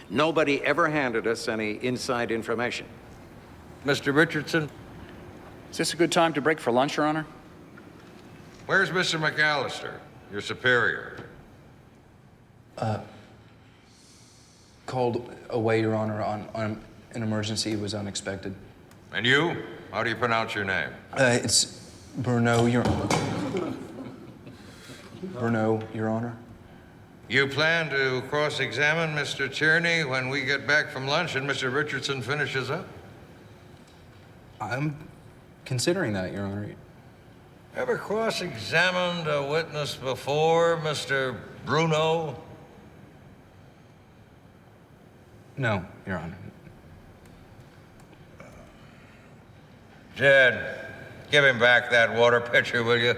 Nobody ever handed us any inside information. Mr. Richardson? Is this a good time to break for lunch, Your Honor? Where's Mr. McAllister, your superior? Called away, Your Honor, on an emergency. It was unexpected. And you? How do you pronounce your name? It's Bruno, Your Honor. You plan to cross-examine Mr. Tierney when we get back from lunch and Mr. Richardson finishes up? I'm considering that, Your Honor. Ever cross-examined a witness before, Mr. Bruno? No, Your Honor. Jed, give him back that water pitcher, will you?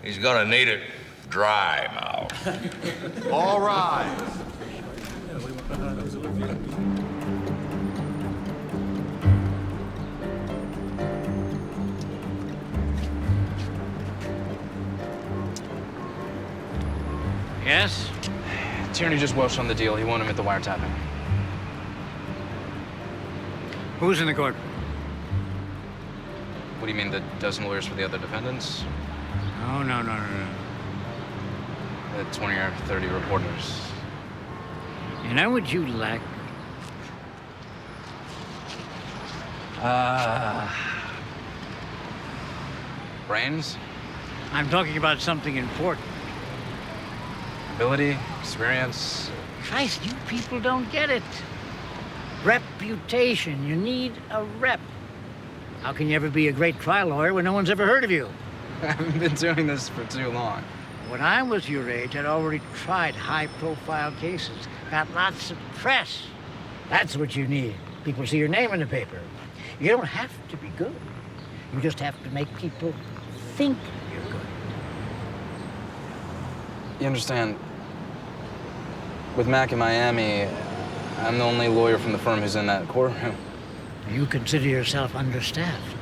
He's gonna need it dry mouth. All right. Yes? Tierney just welched on the deal. He won't admit the wiretapping. Who's in the court? What do you mean, the dozen lawyers for the other defendants? No. The 20 or 30 reporters. You know what you lack? Brains, I'm talking about something important. ability, experience. Christ, you people don't get it. Reputation. You need a rep. How can you ever be a great trial lawyer when no one's ever heard of you? I haven't been doing this for too long. When I was your age, I'd already tried high-profile cases, got lots of press. That's what you need. People see your name in the paper. You don't have to be good. You just have to make people think you're good. You understand, with Mac in Miami, I'm the only lawyer from the firm who's in that courtroom. You consider yourself understaffed.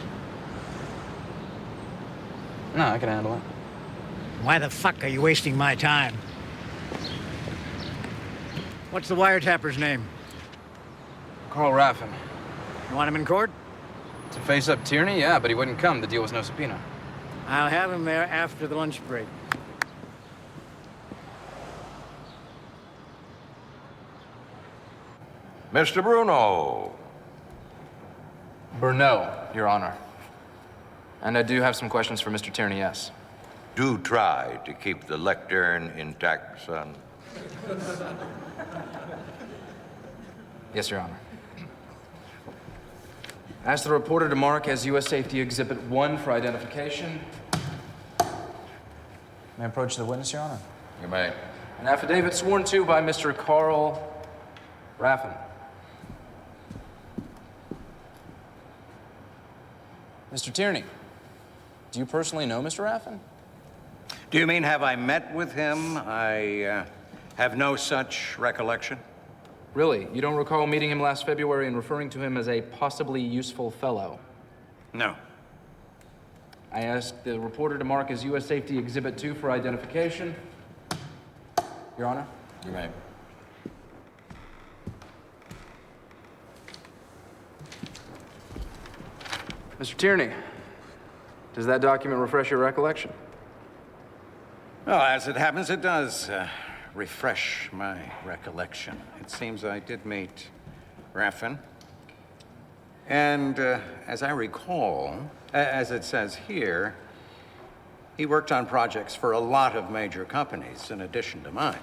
No, I can handle it. Why the fuck are you wasting my time? What's the wiretapper's name? Carl Raffin. You want him in court? To face up Tierney? Yeah, but he wouldn't come. The deal was no subpoena. I'll have him there after the lunch break. Mr. Bruno. Bruno, Your Honor. And I do have some questions for Mr. Tierney, yes. Do try to keep the lectern intact, son. Yes, Your Honor. Ask the reporter to mark as U.S. Safety Exhibit 1 for identification. May I approach the witness, Your Honor? You may. An affidavit sworn to by Mr. Carl Raffin. Mr. Tierney, do you personally know Mr. Raffin? Do you mean, have I met with him? I have no such recollection. Really? You don't recall meeting him last February and referring to him as a possibly useful fellow? No. I asked the reporter to mark as U.S. Safety Exhibit 2 for identification. Your Honor? You may. Mr. Tierney, does that document refresh your recollection? Well, as it happens, it does refresh my recollection. It seems I did meet Raffin. And as I recall, as it says here, he worked on projects for a lot of major companies in addition to mine.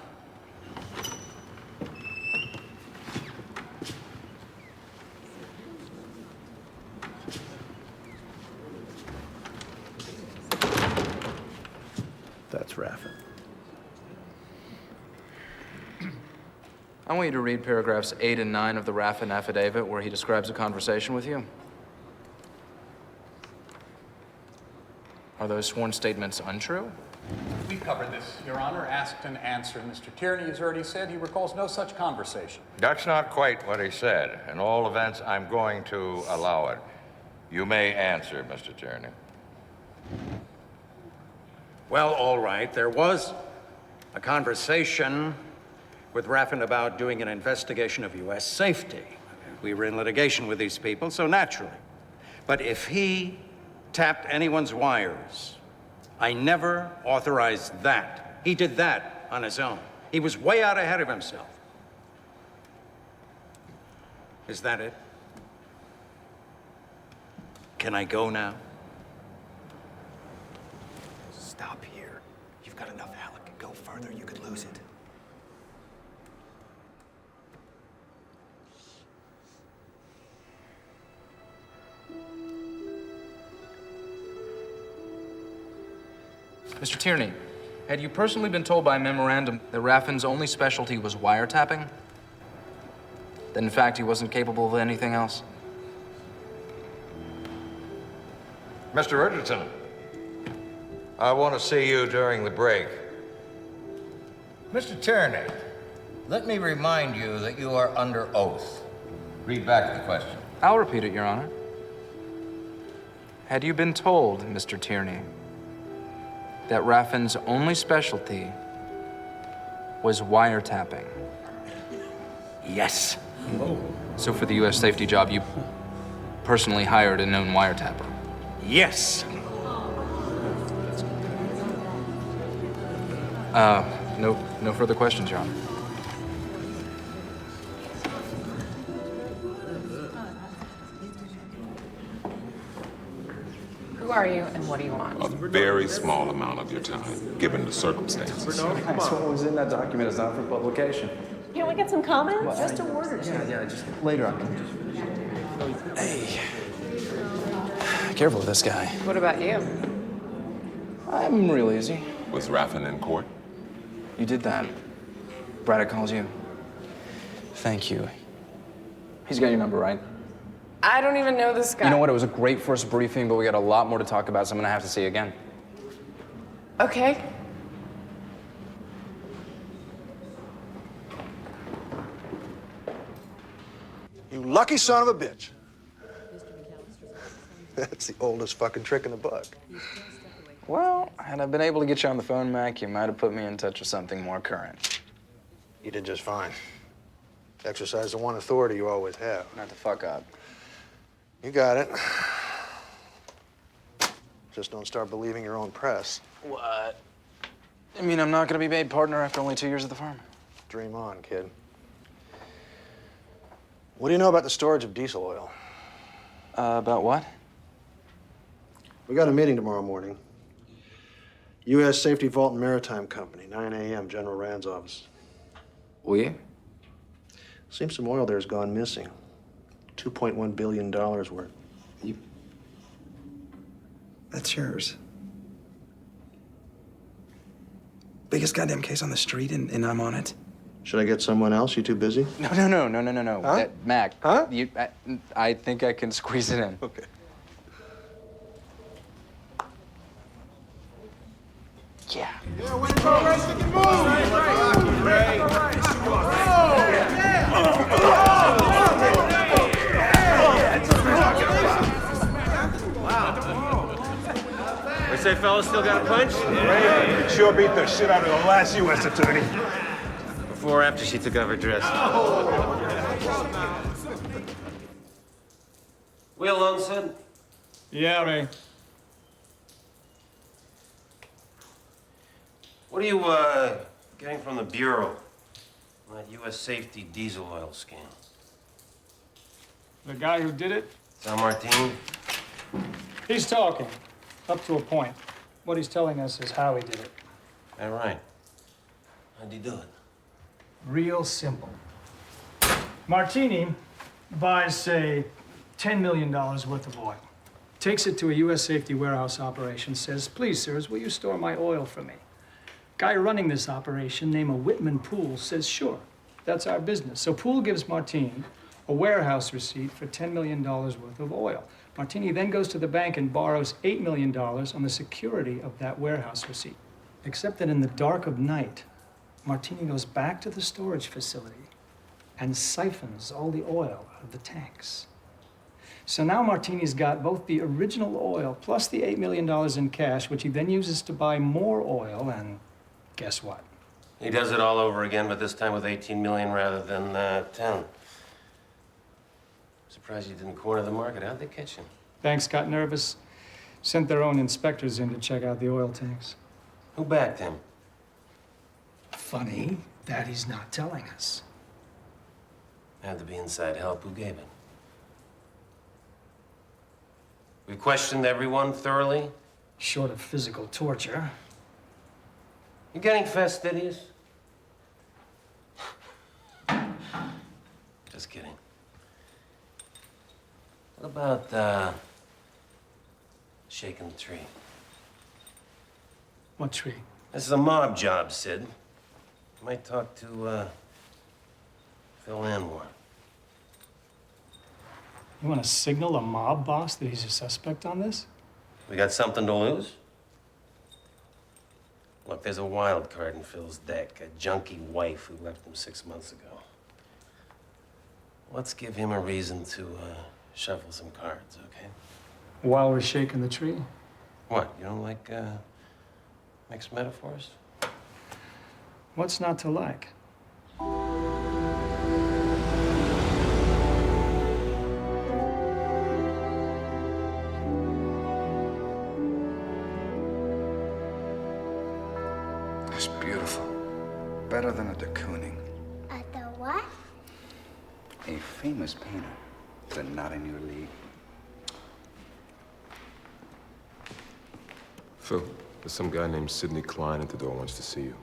That's Raffin. I want you to read paragraphs 8 and 9 of the Raffin affidavit where he describes a conversation with you. Are those sworn statements untrue? We covered this, Your Honor. Asked and answered. Mr. Tierney has already said he recalls no such conversation. That's not quite what he said. In all events, I'm going to allow it. You may answer, Mr. Tierney. Well, all right, there was a conversation with Raffin about doing an investigation of U.S. safety. We were in litigation with these people, so naturally. But if he tapped anyone's wires, I never authorized that. He did that on his own. He was way out ahead of himself. Is that it? Can I go now? Stop here. You've got enough, Alec. Go further, you could lose it. Mr. Tierney, had you personally been told by memorandum that Raffin's only specialty was wiretapping? That in fact he wasn't capable of anything else? Mr. Richardson, I want to see you during the break. Mr. Tierney, let me remind you that you are under oath. Read back the question. I'll repeat it, Your Honor. Had you been told, Mr. Tierney, that Raffin's only specialty was wiretapping? Yes. So for the U.S. safety job, you personally hired a known wiretapper? Yes. No further questions, Your Honor. Who are you and what do you want? A very small amount of your time, given the circumstances. That's what was in that document is not for publication. Can we get some comments? Just a word or two. Yeah, just later on. Hey. Careful with this guy. What about you? I'm real easy. Was Raffin in court? You did that. Braddock calls you. Thank you. He's got your number, right? I don't even know this guy. You know what? It was a great first briefing, but we got a lot more to talk about, so I'm gonna have to see you again. Okay. You lucky son of a bitch. That's the oldest fucking trick in the book. Well, had I been able to get you on the phone, Mac, you might have put me in touch with something more current. You did just fine. Exercise the one authority you always have. Not to fuck up. You got it. Just don't start believing your own press. What? I mean, I'm not gonna be made partner after only 2 years at the firm. Dream on, kid. What do you know about the storage of diesel oil? About what? We got a meeting tomorrow morning. U.S. Safety Vault and Maritime Company, 9 a.m., General Rand's office. We? Seems some oil there's gone missing. $2.1 billion worth. That's yours. Biggest goddamn case on the street, and I'm on it. Should I get someone else? You too busy? No. Huh? Mac. Huh? I think I can squeeze it in. Okay. Yeah. We say fellas still got a punch? Ray sure beat the shit out of the last U.S. attorney. Before or after she took off her dress? We alone, son? Yeah, Ray. What are you, getting from the Bureau on that U.S. safety diesel oil scam? The guy who did it, San Martin? he's talking, up to a point. What he's telling us is how he did it. All right. How'd he do it? Real simple. Martini buys, say, $10 million worth of oil. Takes it to a U.S. safety warehouse operation, says, please, sirs, will you store my oil for me? Guy running this operation, named Whitman Poole, says, sure, that's our business. So Poole gives Martini a warehouse receipt for $10 million worth of oil. Martini then goes to the bank and borrows $8 million on the security of that warehouse receipt. Except that in the dark of night, Martini goes back to the storage facility and siphons all the oil out of the tanks. So now Martini's got both the original oil plus the $8 million in cash, which he then uses to buy more oil, and guess what? He does it all over again, but this time with 18 million rather than 10. Surprised you didn't corner the market. How'd they catch him? Banks got nervous, sent their own inspectors in to check out the oil tanks. Who backed him? Funny that he's not telling us. Had to be inside help. Who gave it? We questioned everyone thoroughly. Short of physical torture. You getting fastidious? Just kidding. What about, shaking the tree? What tree? This is a mob job, Sid. Might talk to, Phil Anwar. You want to signal a mob boss that he's a suspect on this? We got something to lose? Look, there's a wild card in Phil's deck, a junkie wife who left him 6 months ago. Let's give him a reason to, shuffle some cards, okay? While we're shaking the tree? What, you don't like, mixed metaphors? What's not to like? It's beautiful. Better than a de Kooning. The what? A famous painter, but not in your league. Phil, there's some guy named Sidney Klein at the door wants to see you.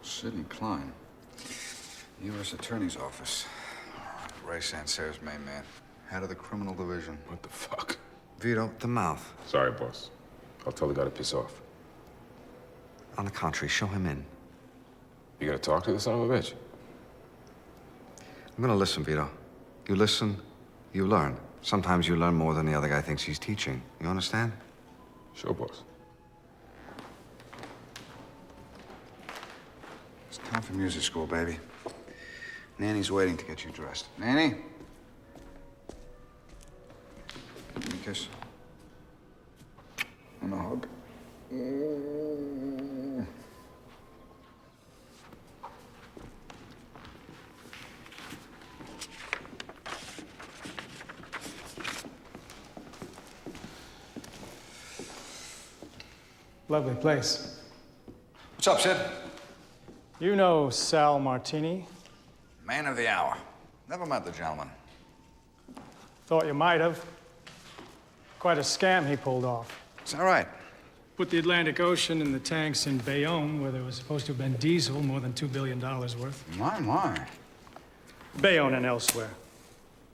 Sidney Klein. U.S. Attorney's Office. Ray Sancerre's main man. Head of the criminal division. What the fuck? Vito, the mouth. Sorry, boss. I'll tell the guy to piss off. On the contrary, show him in. You gonna talk to the son of a bitch? I'm gonna listen, Vito. You listen, you learn. Sometimes you learn more than the other guy thinks he's teaching. You understand? Sure, boss. It's time for music school, baby. Nanny's waiting to get you dressed. Nanny? Give me a kiss. And a hug. Lovely place. What's up, Sid? You know Sal Martini? Man of the hour. Never met the gentleman. Thought you might have. Quite a scam he pulled off. It's all right. Put the Atlantic Ocean in the tanks in Bayonne, where there was supposed to have been diesel, more than $2 billion worth. My. Bayonne and elsewhere.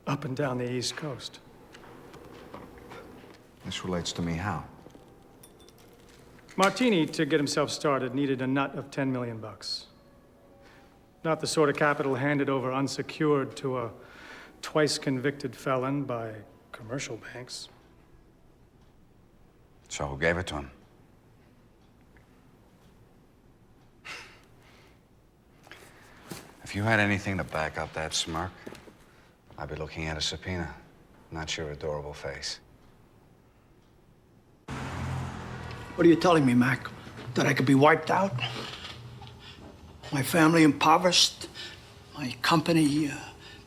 Up and down the East Coast. This relates to me how? Martini, to get himself started, needed a nut of 10 million bucks. Not the sort of capital handed over unsecured to a twice-convicted felon by commercial banks. So who gave it to him? If you had anything to back up that smirk, I'd be looking at a subpoena, not your adorable face. What are you telling me, Mac? That I could be wiped out? My family impoverished? My company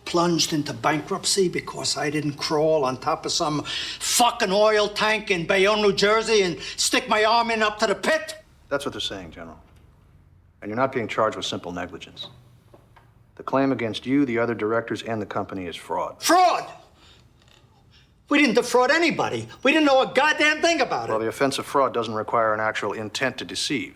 plunged into bankruptcy because I didn't crawl on top of some fucking oil tank in Bayonne, New Jersey and stick my arm in up to the pit? That's what they're saying, General. And you're not being charged with simple negligence. The claim against you, the other directors, and the company is fraud. Fraud! We didn't defraud anybody. We didn't know a goddamn thing about it. Well, the offense of fraud doesn't require an actual intent to deceive.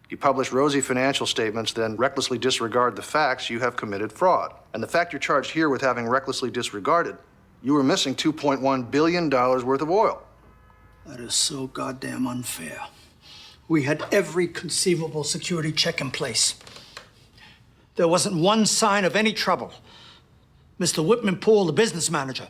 You publish rosy financial statements, then recklessly disregard the facts, you have committed fraud. And the fact you're charged here with having recklessly disregarded, you were missing $2.1 billion worth of oil. That is so goddamn unfair. We had every conceivable security check in place. There wasn't one sign of any trouble. Mr. Whitman Poole, the business manager,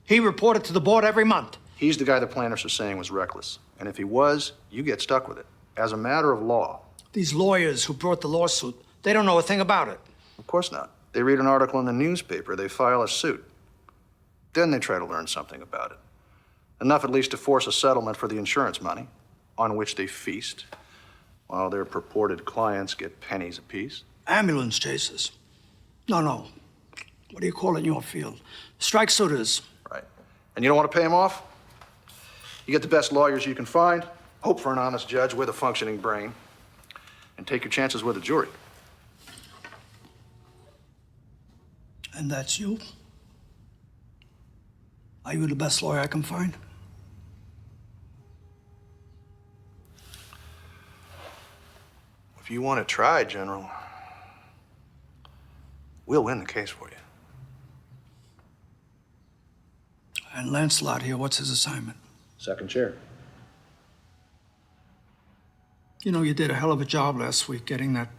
he reported to the board every month. He's the guy the plaintiffs are saying was reckless. And if he was, you get stuck with it. As a matter of law. These lawyers who brought the lawsuit, they don't know a thing about it. Of course not. They read an article in the newspaper, they file a suit. Then they try to learn something about it. Enough at least to force a settlement for the insurance money, on which they feast. while their purported clients get pennies apiece. Ambulance chases. No. What do you call it in your field? Strike suitors. Right. And you don't want to pay them off? You get the best lawyers you can find, hope for an honest judge with a functioning brain, and take your chances with a jury. And that's you? Are you the best lawyer I can find? If you want to try, General, we'll win the case for you. And Lancelot here, what's his assignment? Second chair. You know, you did a hell of a job last week getting that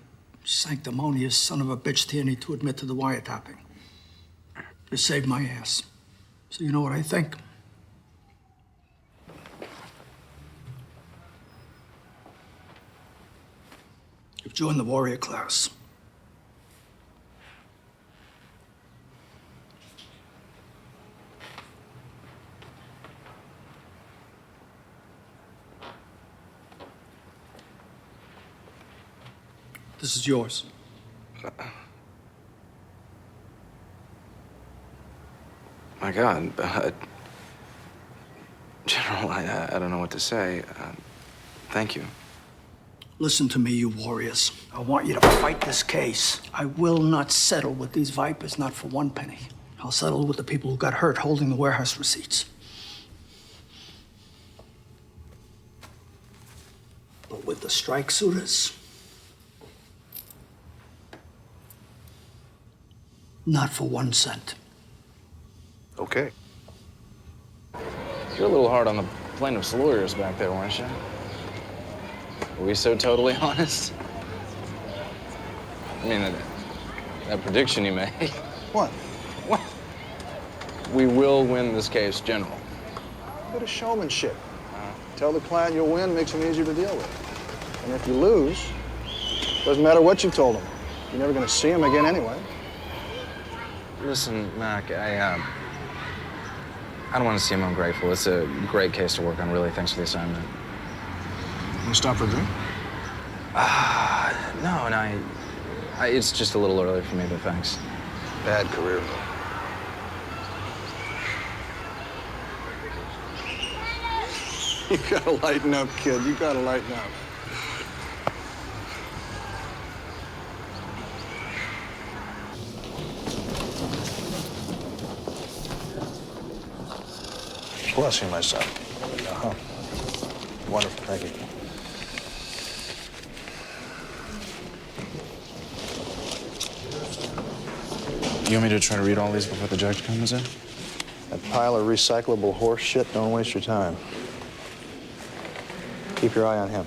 sanctimonious son of a bitch Tierney to admit to the wiretapping. You saved my ass. So you know what I think? You've joined the warrior class. This is yours. My God, General, I don't know what to say. Thank you. Listen to me, you warriors. I want you to fight this case. I will not settle with these vipers, not for one penny. I'll settle with the people who got hurt holding the warehouse receipts. But with the strike suitors, not for 1 cent. Okay. You're a little hard on the plaintiff's lawyers back there, weren't you? Were we so totally honest? I mean, that prediction you made. What? What? We will win this case, General. A bit of showmanship. Tell the client you'll win, makes them easier to deal with. And if you lose, doesn't matter what you told them. You're never going to see them again anyway. Listen, Mac, I don't want to seem ungrateful. It's a great case to work on, really. Thanks for the assignment. You stop for a drink? No, it's just a little early for me, but thanks. Bad career. You gotta lighten up, kid. You gotta lighten up. Bless you, my son. Uh-huh. Wonderful, thank you. You want me to try to read all these before the judge comes in? That pile of recyclable horse shit, don't waste your time. Keep your eye on him.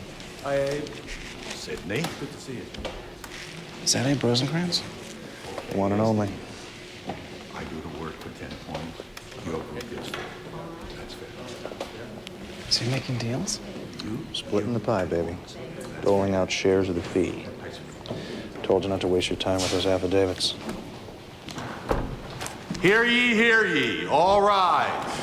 Sydney, good to see you. Is that Abe Rosencrantz? One and only. I do the work for 10 points. Your group gets 4. That's fair. Is he making deals? Splitting the pie, baby. Doling out shares of the fee. Told you not to waste your time with those affidavits. Hear ye, hear ye. All rise.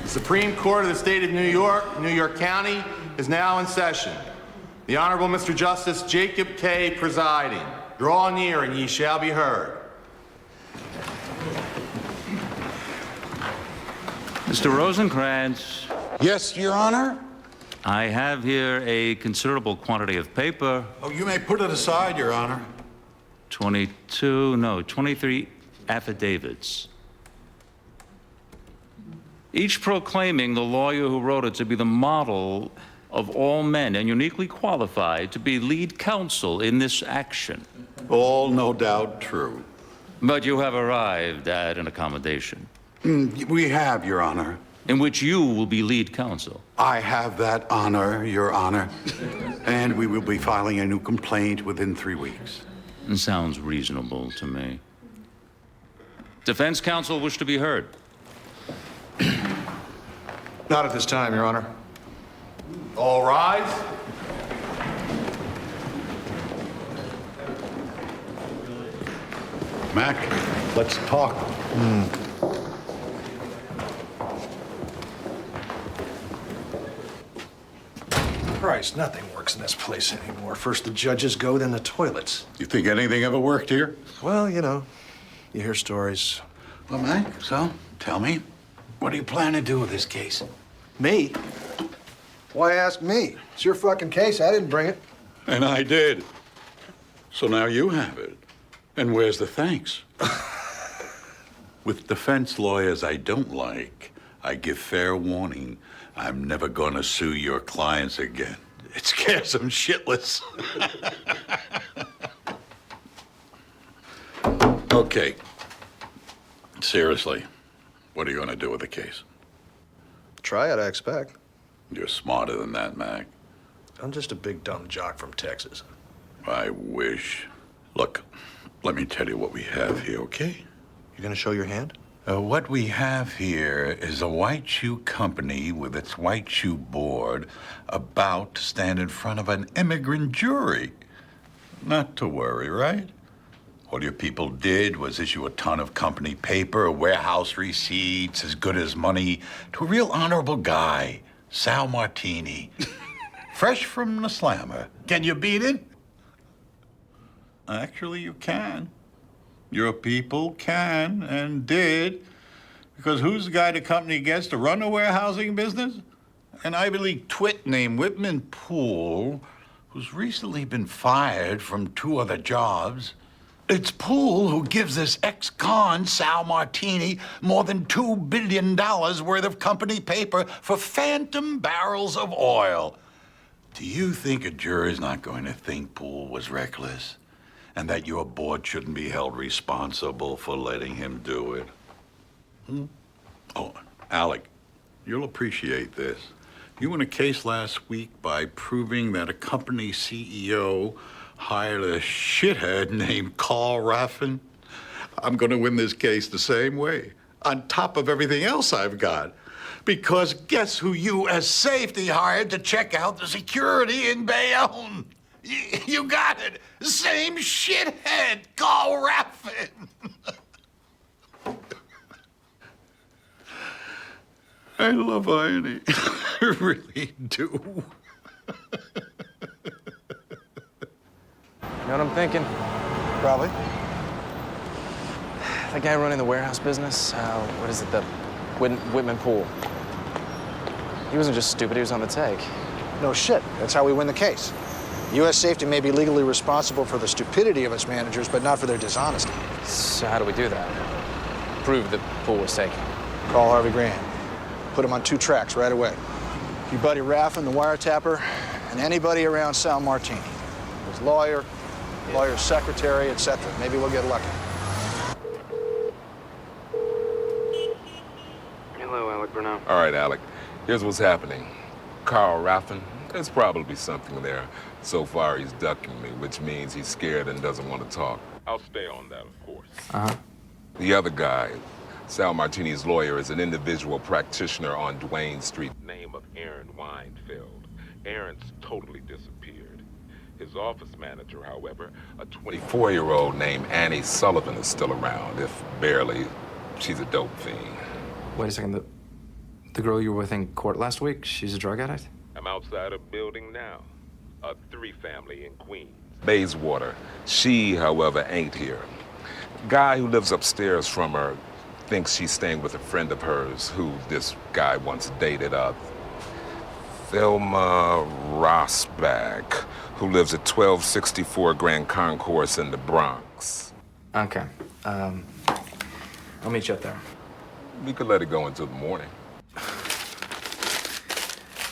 The Supreme Court of the State of New York County, is now in session. The Honorable Mr. Justice Jacob K. presiding. Draw near and ye shall be heard. Mr. Rosencrantz. Yes, Your Honor? I have here a considerable quantity of paper. Oh, you may put it aside, Your Honor. 23 affidavits. Each proclaiming the lawyer who wrote it to be the model of all men and uniquely qualified to be lead counsel in this action. All no doubt true. But you have arrived at an accommodation. We have, Your Honor. In which you will be lead counsel. I have that honor, Your Honor. And we will be filing a new complaint within 3 weeks. It sounds reasonable to me. Defense counsel wish to be heard. Not at this time, Your Honor. All rise. Mac, let's talk. All right, Christ, nothing works in this place anymore. First the judges go, then the toilets. You think anything ever worked here? Well, you know, you hear stories. Well, Mike, so tell me, what do you plan to do with this case? Me? Why ask me? It's your fucking case. I didn't bring it. And I did. So now you have it. And where's the thanks? With defense lawyers I don't like, I give fair warning. I'm never gonna sue your clients again. It scares them shitless. Okay. Seriously, what are you gonna do with the case? Try it, I expect. You're smarter than that, Mac. I'm just a big dumb jock from Texas. I wish. Look, let me tell you what we have here, okay? You gonna show your hand? What we have here is a white shoe company with its white shoe board about to stand in front of an immigrant jury. Not to worry, right? All your people did was issue a ton of company paper, warehouse receipts, as good as money, to a real honorable guy, Sal Martini. Fresh from the slammer. Can you beat it? Actually, you can. Your people can and did, because who's the guy the company gets to run the warehousing business? An Ivy League twit named Whitman Poole, who's recently been fired from 2 other jobs. It's Poole who gives this ex-con, Sal Martini, more than $2 billion worth of company paper for phantom barrels of oil. Do you think a jury's not going to think Poole was reckless? And that your board shouldn't be held responsible for letting him do it? Oh, Alec, you'll appreciate this. You won a case last week by proving that a company CEO hired a shithead named Carl Raffin. I'm going to win this case the same way, on top of everything else I've got. Because guess who U.S. Safety hired to check out the security in Bayonne? You got it. Same shithead, Carl Raffin. I love irony. I really do. You know what I'm thinking? Probably. The guy running the warehouse business, what is it, the Whitman Poole. He wasn't just stupid, he was on the take. No shit. That's how we win the case. U.S. Safety may be legally responsible for the stupidity of its managers, but not for their dishonesty. So how do we do that? Prove that Poole was taken. Call Harvey Graham. Put him on 2 tracks right away. Your buddy Raffin, the wiretapper, and anybody around Sal Martini. His lawyer, lawyer's secretary, etc. Maybe we'll get lucky. Hello, Alec Burnell. All right, Alec. Here's what's happening. Carl Raffin, there's probably something there. So far, he's ducking me, which means he's scared and doesn't want to talk. I'll stay on that, of course. Uh-huh. The other guy, Sal Martini's lawyer, is an individual practitioner on Duane Street. Name of Aaron Weinfeld. Aaron's totally disappeared. His office manager, however, a 24-year-old named Annie Sullivan, is still around, if barely. She's a dope fiend. Wait a second, the girl you were with in court last week, she's a drug addict? I'm outside a building now. A 3-family in Queens. Bayswater. She, however, ain't here. Guy who lives upstairs from her thinks she's staying with a friend of hers who this guy once dated, Thelma Rosbach, who lives at 1264 Grand Concourse in the Bronx. Okay. I'll meet you up there. We could let it go until the morning.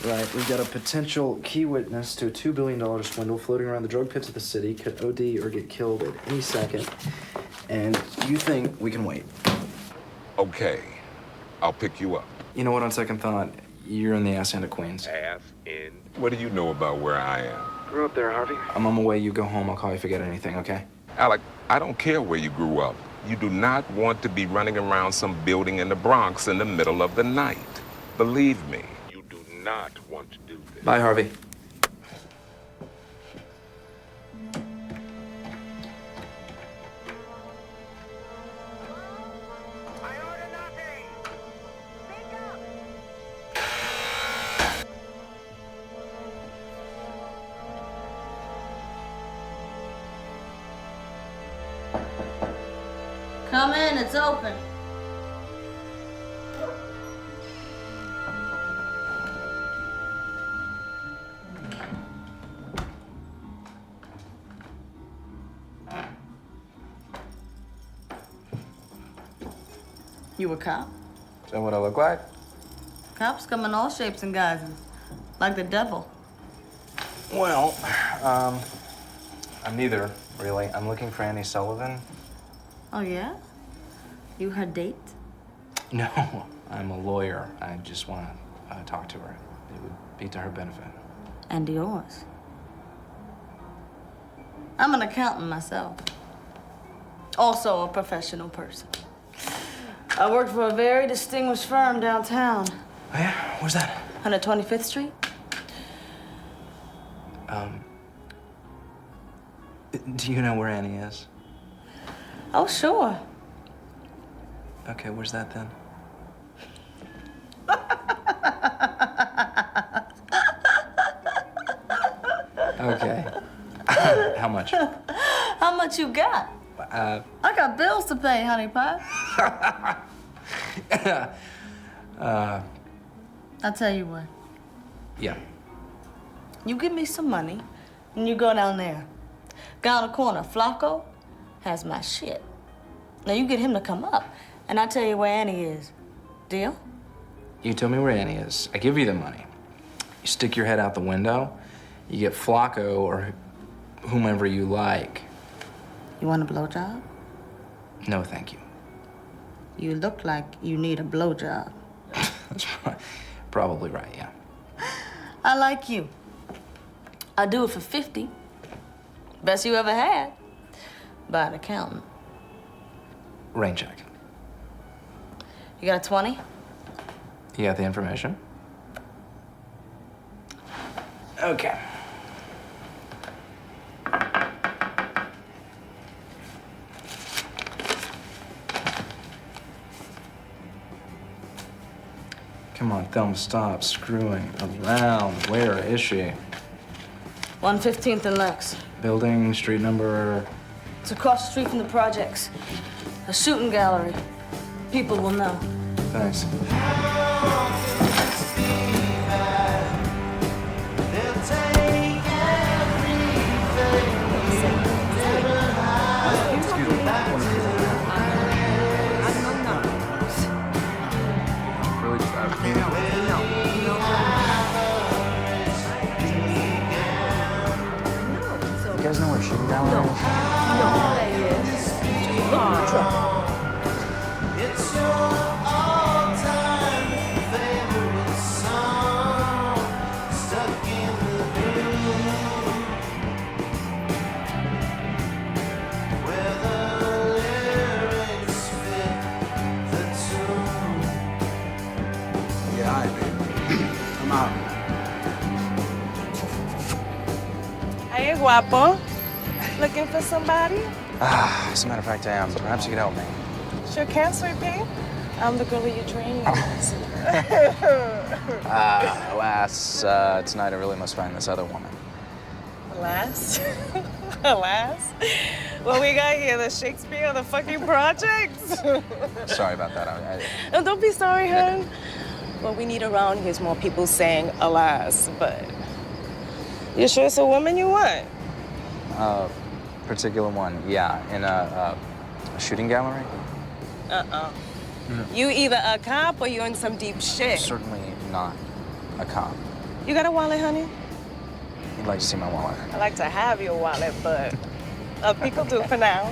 Right, we've got a potential key witness to a $2 billion swindle floating around the drug pits of the city, could OD or get killed at any second. And you think we can wait? Okay, I'll pick you up. You know what, on second thought, you're in the ass end of Queens. Ass in? What do you know about where I am? Grew up there, Harvey. I'm on my way, you go home, I'll call you if you get anything, okay? Alec, I don't care where you grew up. You do not want to be running around some building in the Bronx in the middle of the night. Believe me, you do not want to do this. Bye, Harvey. Come in, it's open. You a cop? Is that what I look like? Cops come in all shapes and guises, like the devil. Well, I'm neither, really. I'm looking for Annie Sullivan. Oh, yeah? You her date? No, I'm a lawyer. I just want to talk to her. It would be to her benefit. And yours. I'm an accountant myself. Also a professional person. I work for a very distinguished firm downtown. Oh, yeah? Where's that? 125th Street. Do you know where Annie is? Oh, sure. Okay, where's that then? Okay. How much? How much you got? I got bills to pay, honey pie. I'll tell you what. Yeah. You give me some money, and you go down there. Guy on the corner, Flacco, has my shit. Now you get him to come up, and I'll tell you where Annie is. Deal? You tell me where Annie is. I give you the money. You stick your head out the window. You get Flacco or whomever you like. You want a blowjob? No, thank you. You look like you need a blowjob. That's probably right, yeah. I like you. I'll do it for 50. Best you ever had. By an accountant. Rain check. You got a 20? You got the information? Okay. Come on, Thelma, stop screwing around. Where is she? 115th and Lex. Building, street number. It's across the street from the projects. A shooting gallery. People will know. Thanks. You guys know where shooting gallery is? It's your all-time favorite song, stuck in the groove, where the lyrics fit the tune. Yeah, all right, baby. I'm out. Hey, guapo. Looking for somebody? As a matter of fact, I am. Perhaps you could help me. Sure can, sweet pea. I'm the girl of your dreams. Alas, tonight I really must find this other woman. Alas? Alas? What we got here, the Shakespeare of the fucking projects? Sorry about that. No, don't be sorry, hon. What we need around here is more people saying alas, but you sure it's a woman you want? Particular one, yeah. In a shooting gallery? You either a cop or you're in some deep shit. Certainly not a cop. You got a wallet, honey? You'd like to see my wallet? I like to have your wallet, but a pick will do for now.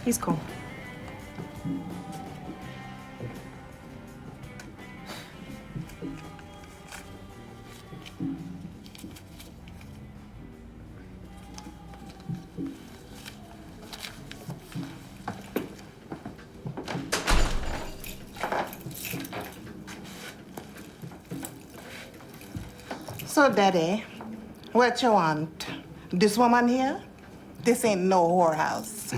He's cool. So, Daddy, what you want? This woman here? This ain't no whorehouse.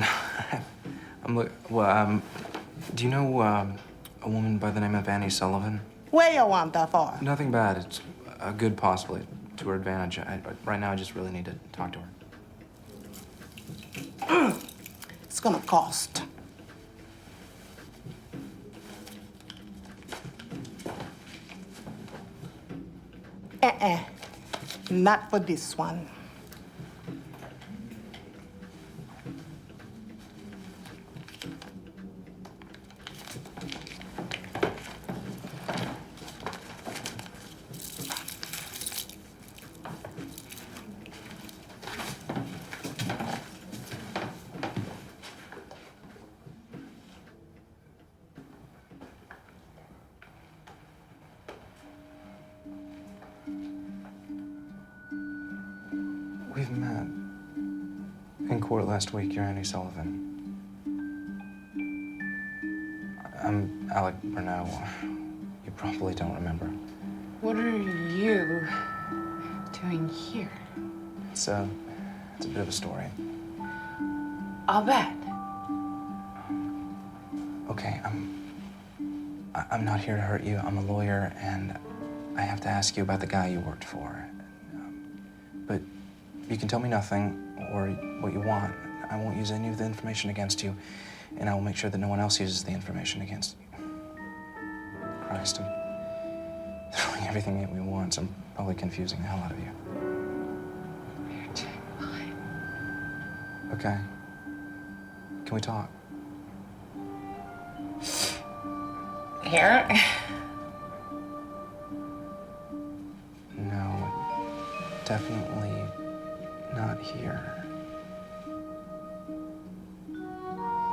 Do you know a woman by the name of Annie Sullivan? Where you want that for? Nothing bad. It's a good possibly to her advantage. Right now, I just really need to talk to her. It's gonna cost. Not for this one. We've met in court last week. You're Annie Sullivan. I'm Alec Burnell. You probably don't remember. What are you doing here? It's a bit of a story. I'll bet. Okay, I'm not here to hurt you. I'm a lawyer, and I have to ask you about the guy you worked for. But you can tell me nothing or what you want. I won't use any of the information against you, and I will make sure that no one else uses the information against you. Christ, I'm throwing everything at me once. I'm probably confusing the hell out of you. You're terrifying. Okay. Can we talk? Here? No, definitely not here.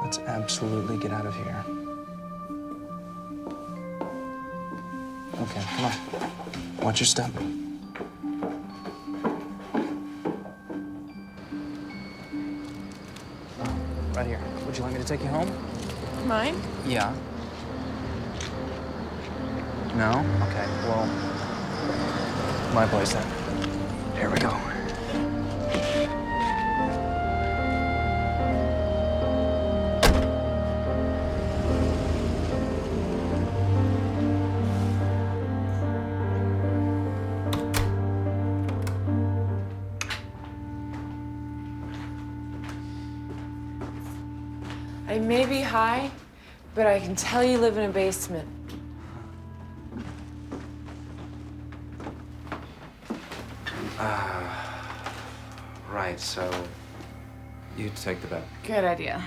Let's absolutely get out of here. Okay, come on. Watch your step. Right here. Would you like me to take you home? Mine? Yeah. No? Okay, well, my place then. Here we go. I may be high, but I can tell you live in a basement. Right, so you take the bet. Good idea.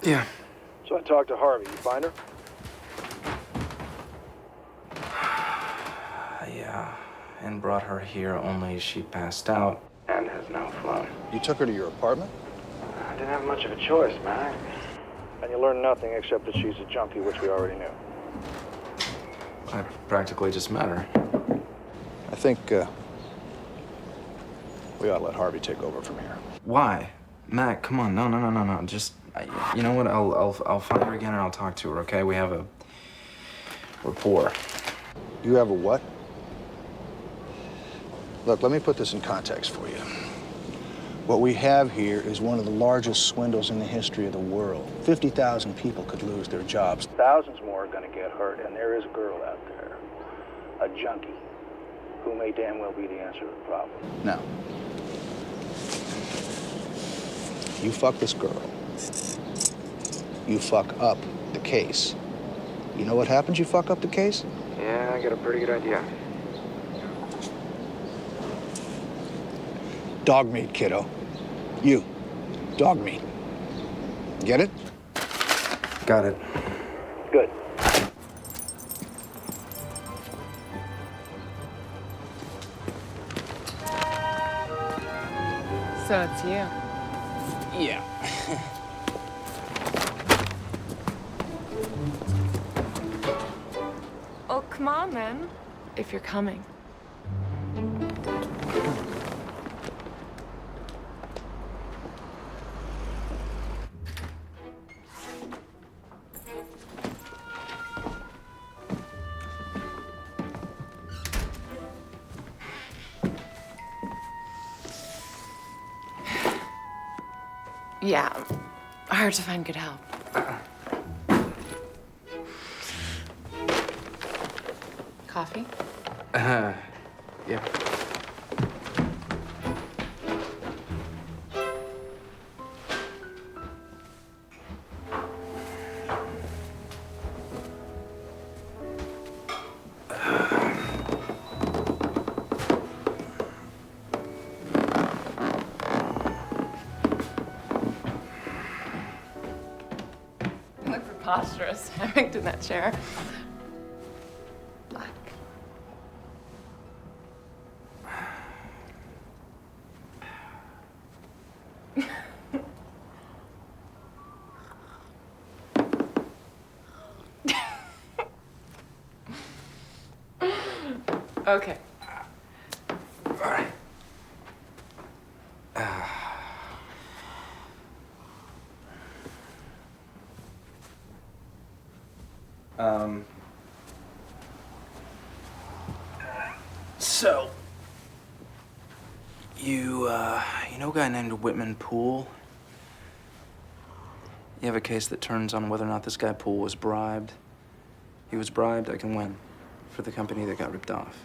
Yeah. So I talked to Harvey. You find her? Yeah, and brought her here, only she passed out and has now flown. You took her to your apartment? I didn't have much of a choice, man. And you learned nothing except that she's a junkie, which we already knew. I practically just met her. I think we ought to let Harvey take over from here. Why? Matt, come on. No. Just, you know what? I'll find her again and I'll talk to her, okay? We have a rapport. You have a what? Look, let me put this in context for you. What we have here is one of the largest swindles in the history of the world. 50,000 people could lose their jobs. Thousands more are going to get hurt, and there is a girl out there, a junkie, who may damn well be the answer to the problem. Now, you fuck this girl. You fuck up the case. You know what happens? You fuck up the case? Yeah, I got a pretty good idea. Dog meat, kiddo. You. Dog meat. Get it? Got it. Good. So it's you. Yeah. come on then, if you're coming. Yeah, hard to find good help. Coffee? Yeah. You look preposterous, hammocked in that chair. Black. Okay. All right. So, you know a guy named Whitman Poole? You have a case that turns on whether or not this guy Poole was bribed. He was bribed, I can win for the company that got ripped off.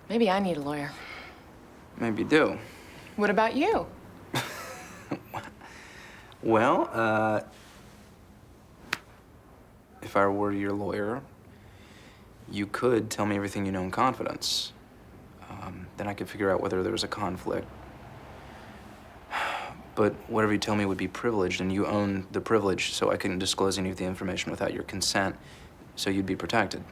Maybe I need a lawyer. Maybe you do. What about you? Well, if I were your lawyer, you could tell me everything you know in confidence. Then I could figure out whether there was a conflict. But whatever you tell me would be privileged, and you own the privilege, so I couldn't disclose any of the information without your consent, so you'd be protected.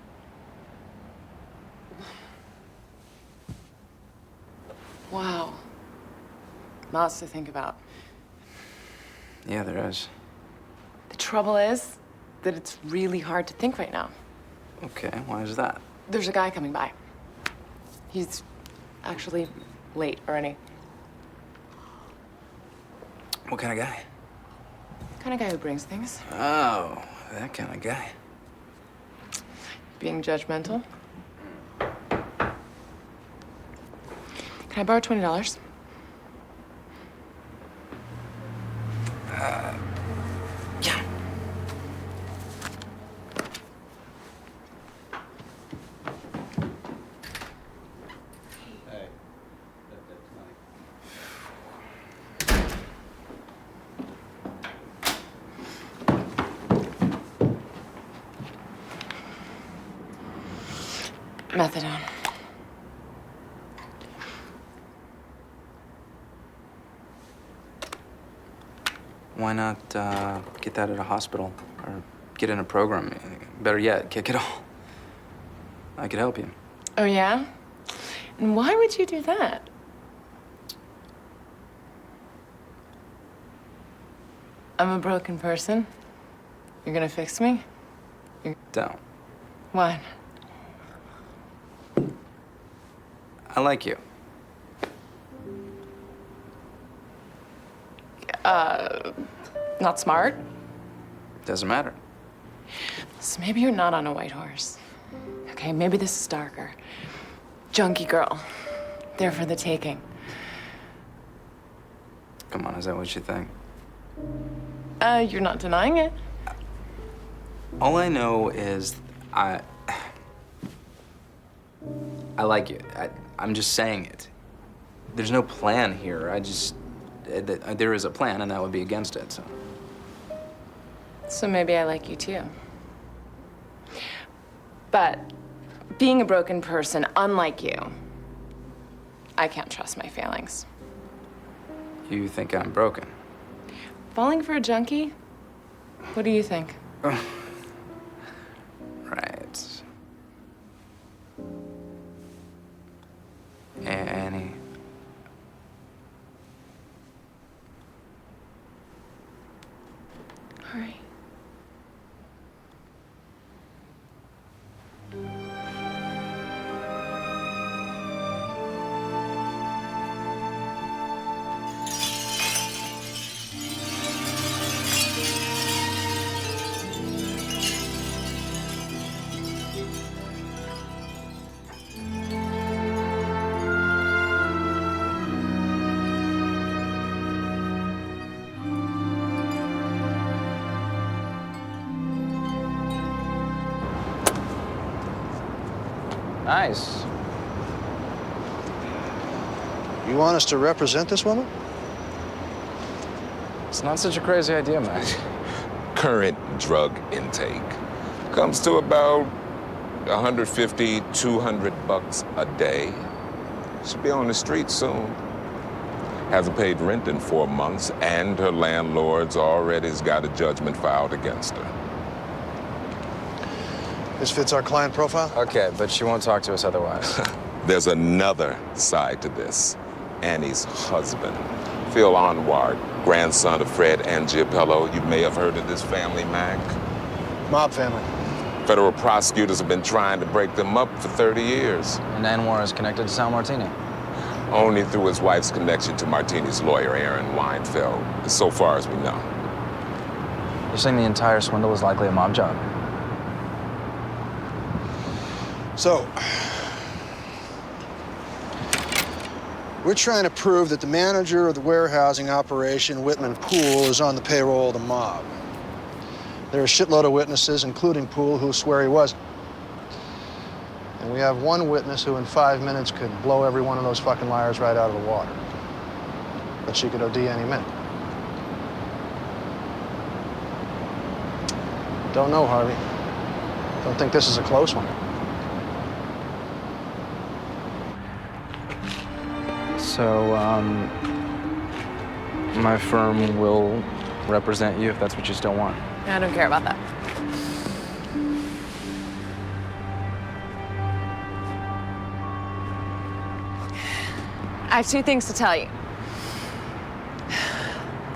Wow. Lots to think about. Yeah, there is. The trouble is that it's really hard to think right now. Okay, why is that? There's a guy coming by. He's actually late already. What kind of guy? Kind of guy who brings things. Oh, that kind of guy. Being judgmental. Can I borrow $20? Yeah. Methadone. Why not get that at a hospital or get in a program? Better yet, kick it all. I could help you. Oh, yeah? And why would you do that? I'm a broken person. You're gonna fix me? Don't. What? I like you. Not smart? Doesn't matter. So maybe you're not on a white horse. Okay, maybe this is darker. Junkie girl. There for the taking. Come on, is that what you think? You're not denying it. All I know is I like you. I'm just saying it. There's no plan here. There is a plan, and that would be against it, so. So maybe I like you too. But being a broken person, unlike you, I can't trust my feelings. You think I'm broken? Falling for a junkie? What do you think? Right. Annie. All right. Nice. You want us to represent this woman? It's not such a crazy idea, man. Current drug intake comes to about 150, 200 bucks a day. She'll be on the street soon. Hasn't paid rent in 4 months, and her landlord's already's got a judgment filed against her. This fits our client profile? Okay, but she won't talk to us otherwise. There's another side to this. Annie's husband, Phil Onward, grandson of Fred Angiapello. You may have heard of this family, Mac. Mob family. Federal prosecutors have been trying to break them up for 30 years. And Anwar is connected to Sal Martini. Only through his wife's connection to Martini's lawyer, Aaron Weinfeld, so far as we know. You're saying the entire swindle is likely a mob job? So, we're trying to prove that the manager of the warehousing operation, Whitman Poole, is on the payroll of the mob. There are a shitload of witnesses, including Poole, who swear he wasn't. And we have one witness who in 5 minutes could blow every one of those fucking liars right out of the water. But she could OD any minute. Don't know, Harvey. Don't think this is a close one. So, my firm will represent you if that's what you still want. I don't care about that. I have 2 things to tell you.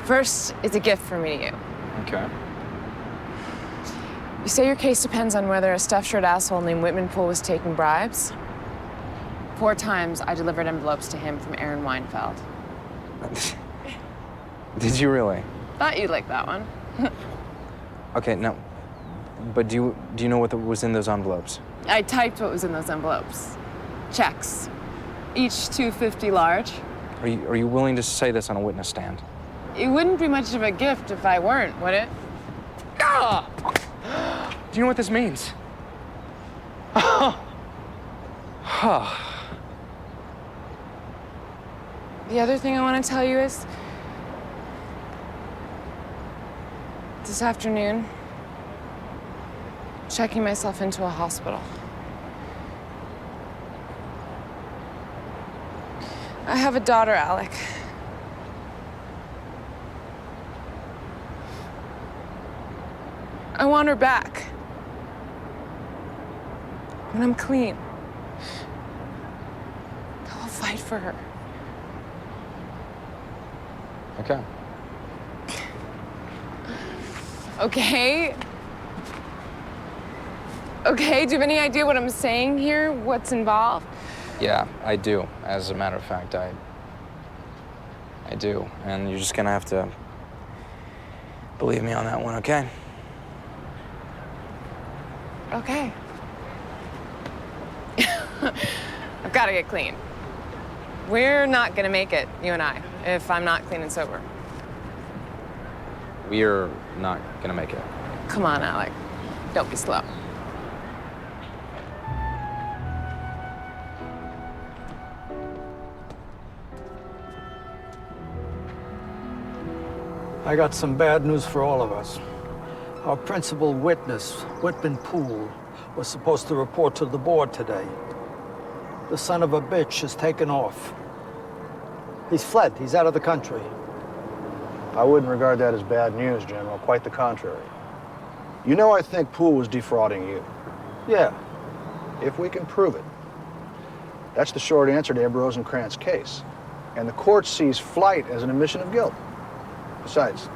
First is a gift from me to you. Okay. You say your case depends on whether a stuffed-shirt asshole named Whitman Poole was taking bribes. 4 times I delivered envelopes to him from Aaron Weinfeld. Did you really? Thought you'd like that one. Okay, no. But do you know what was in those envelopes? I typed what was in those envelopes. Checks. Each $250 large. Are you willing to say this on a witness stand? It wouldn't be much of a gift if I weren't, would it? Ah! Do you know what this means? The other thing I want to tell you is, this afternoon, checking myself into a hospital. I have a daughter, Alec. I want her back. When I'm clean, I'll fight for her. Okay. Okay? Okay, do you have any idea what I'm saying here? What's involved? Yeah, I do. As a matter of fact, I do. And you're just gonna have to believe me on that one, okay? Okay. I've got to get clean. We're not gonna make it, you and I, if I'm not clean and sober. We're not gonna make it. Come on, Alec. Don't be slow. I got some bad news for all of us. Our principal witness, Whitman Poole, was supposed to report to the board today. The son of a bitch has taken off. He's fled. He's out of the country. I wouldn't regard that as bad news, General. Quite the contrary. You know I think Poole was defrauding you. Yeah. If we can prove it. That's the short answer to Abe Rosenkrantz' case. And the court sees flight as an admission of guilt. Besides,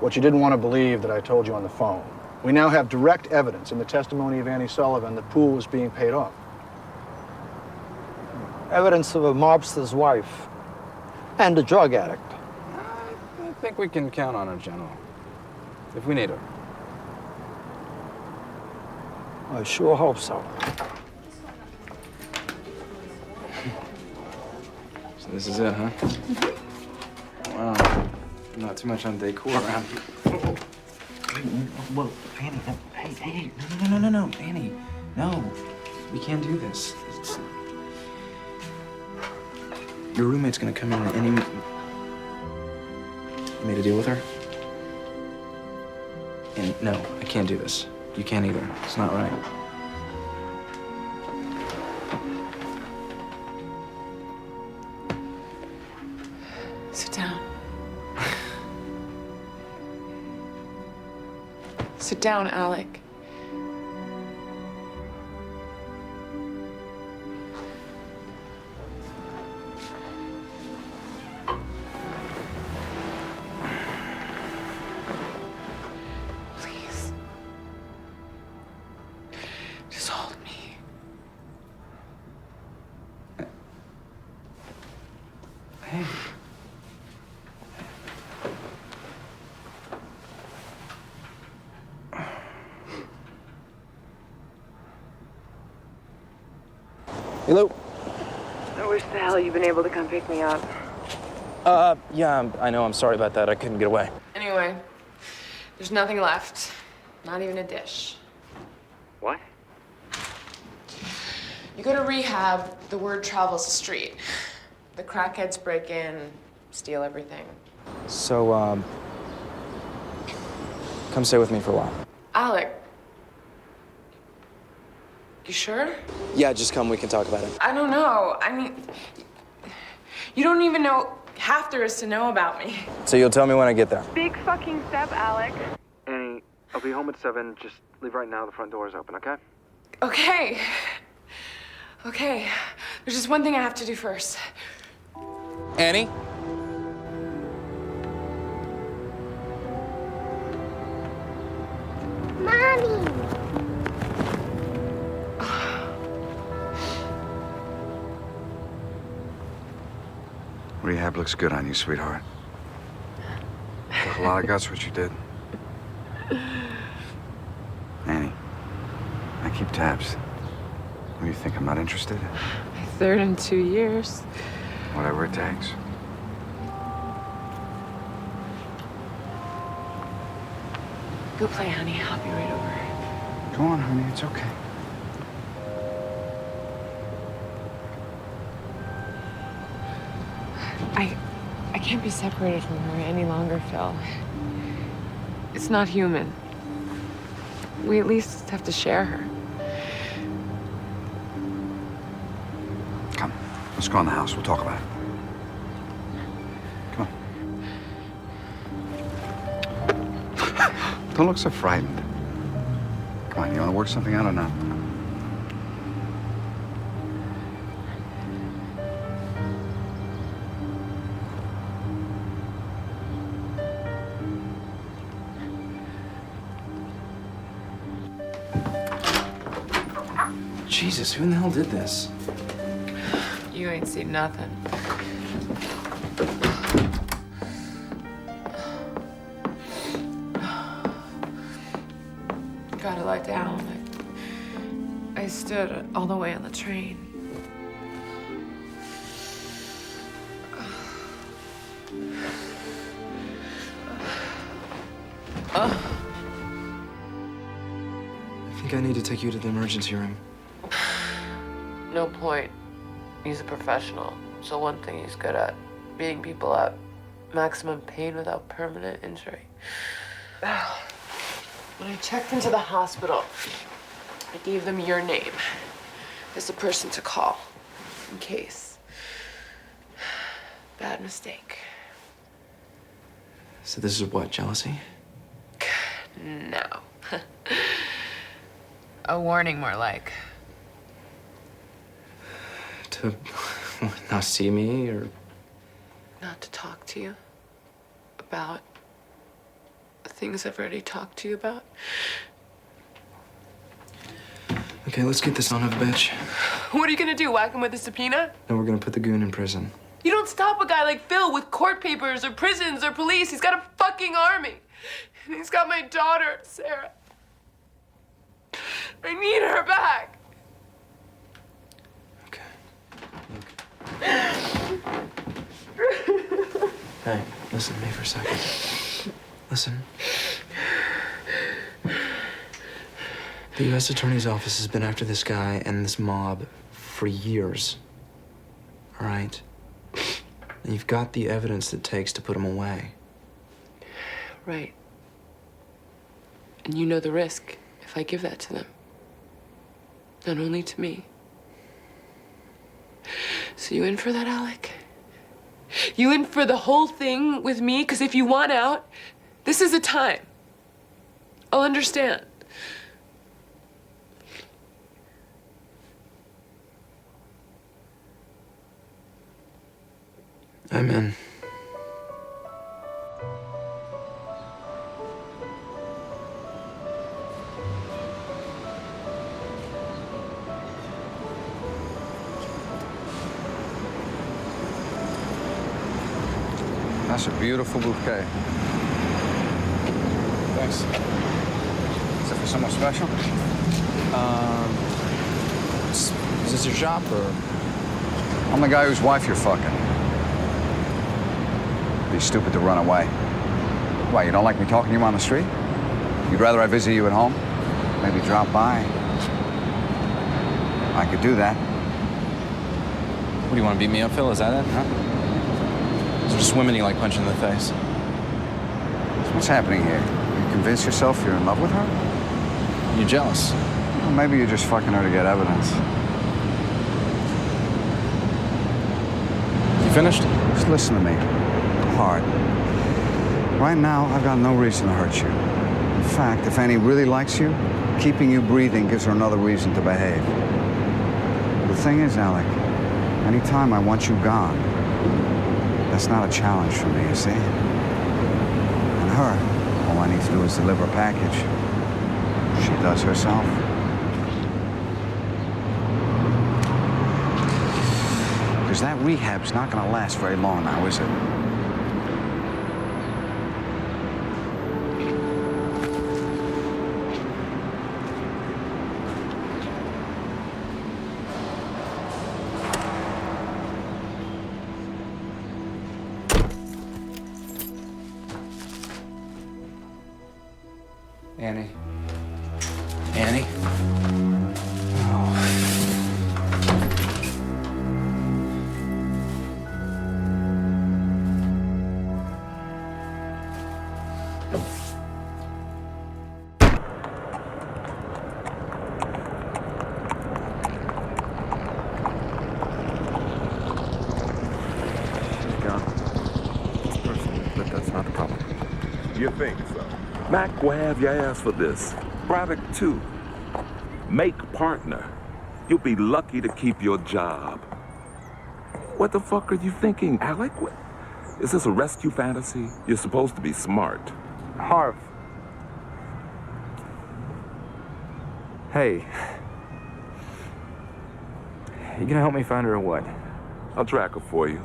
what you didn't want to believe that I told you on the phone. We now have direct evidence in the testimony of Annie Sullivan that Poole was being paid off. Evidence of a mobster's wife and a drug addict. I think we can count on her, General. If we need her. I sure hope so. So this is it, huh? Wow. Not too much on decor around here. Whoa, Annie, no, hey, no, Annie, no. You can't do this. Your roommate's gonna come in any... You made a deal with her? And no, I can't do this. You can't either. It's not right. Sit down. Sit down, Alec. Please. Just hold me. Hey. Hello. I wish the hell you've been able to come pick me up. Yeah, I know. I'm sorry about that. I couldn't get away. Anyway, there's nothing left. Not even a dish. What? You go to rehab, the word travels the street. The crackheads break in, steal everything. So, come stay with me for a while. Alec. You sure? Yeah, just come. We can talk about it. I don't know. I mean, you don't even know half there is to know about me. So you'll tell me when I get there. Big fucking step, Alec. Annie, I'll be home at 7. Just leave right now. The front door is open, okay? Okay. Okay. There's just one thing I have to do first. Annie? Mommy! Rehab looks good on you, sweetheart. Took a lot of guts what you did. Annie, I keep tabs. What do you think, I'm not interested? My third in 2 years. Whatever it takes. Go play, honey. I'll be right over. Go on, honey, it's okay. I can't be separated from her any longer, Phil. It's not human. We at least have to share her. Come, let's go in the house. We'll talk about it. Come on. Don't look so frightened. Come on, you want to work something out or not? Jesus, who in the hell did this? You ain't seen nothing. Gotta lie down. I stood all the way on the train. I think I need to take you to the emergency room. No point. He's a professional. So one thing he's good at, beating people up. Maximum pain without permanent injury. When I checked into the hospital, I gave them your name as the person to call in case. Bad mistake. So this is what, jealousy? No. A warning, more like. To not see me, or... Not to talk to you about the things I've already talked to you about. Okay, let's get this son of a bitch. What are you gonna do, whack him with a subpoena? Then we're gonna put the goon in prison. You don't stop a guy like Phil with court papers or prisons or police. He's got a fucking army. And he's got my daughter, Sarah. I need her back. Hey, listen to me for a second. Listen. The U.S. Attorney's Office has been after this guy and this mob for years. All right? And you've got the evidence it takes to put them away. Right. And you know the risk if I give that to them. Not only to me. So you in for that, Alec? You in for the whole thing with me? Because if you want out, this is a time. I'll understand. I'm in. That's a beautiful bouquet. Thanks. Is it for someone special? Is this your shop, or? I'm the guy whose wife you're fucking. It'd be stupid to run away. Why, you don't like me talking to you on the street? You'd rather I visit you at home? Maybe drop by? I could do that. What, do you want to beat me up, Phil? Is that it, huh? Is there just women you like punching in the face? So what's happening here? You convince yourself you're in love with her? You're jealous. Well, maybe you're just fucking her to get evidence. You finished? Just listen to me. Hard. Right now, I've got no reason to hurt you. In fact, if Annie really likes you, keeping you breathing gives her another reason to behave. The thing is, Alec, anytime I want you gone, that's not a challenge for me, you see? And her, all I need to do is deliver a package. She does herself. Because that rehab's not gonna last very long now, is it? Annie. Annie? But that's not the problem. You think so? Mac will have your ass for this. Braddock, too. Make partner. You'll be lucky to keep your job. What the fuck are you thinking, Alec? Is this a rescue fantasy? You're supposed to be smart. Harv. Hey. You gonna help me find her or what? I'll track her for you.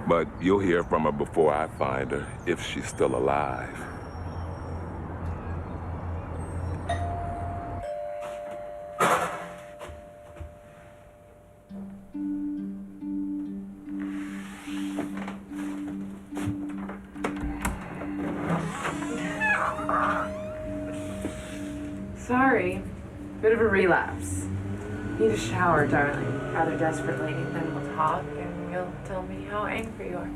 But you'll hear from her before I find her, if she's still alive. Sorry. Bit of a relapse. Need a shower, darling. Rather desperately. Then we'll talk and you'll tell me how angry you are.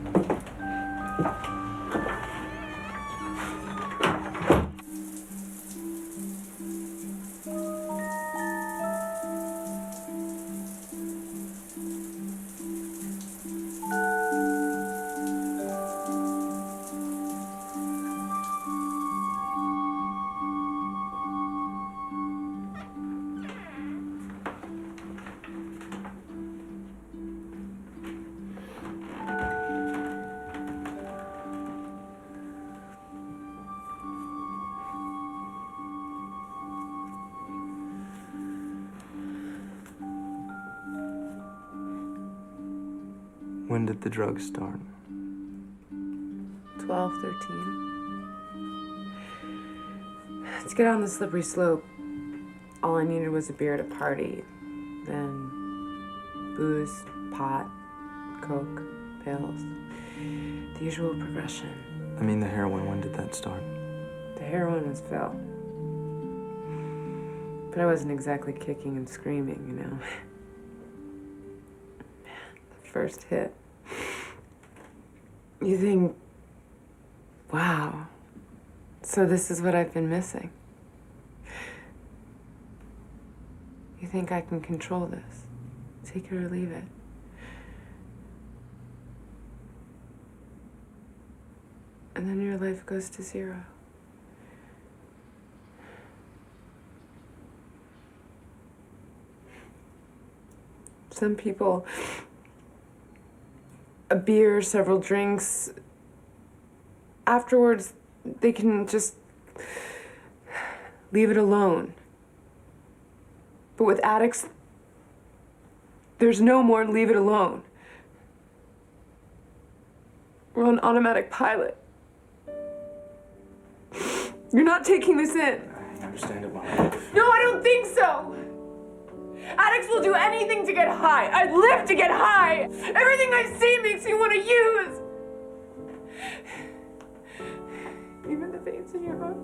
When did the drugs start? 12, 13. Let's get on the slippery slope. All I needed was a beer at a party. Then booze, pot, coke, pills. The usual progression. I mean the heroin, when did that start? The heroin was Phil. But I wasn't exactly kicking and screaming, you know. Man, the first hit. You think, wow, so this is what I've been missing. You think I can control this? Take it or leave it. And then your life goes to zero. Some people, a beer, several drinks, afterwards, they can just leave it alone. But with addicts, there's no more leave it alone. We're on automatic pilot. You're not taking this in. I understand it well. No, I don't think so. Addicts will do anything to get high. I live to get high. Everything I see makes me want to use. Even the veins in your heart.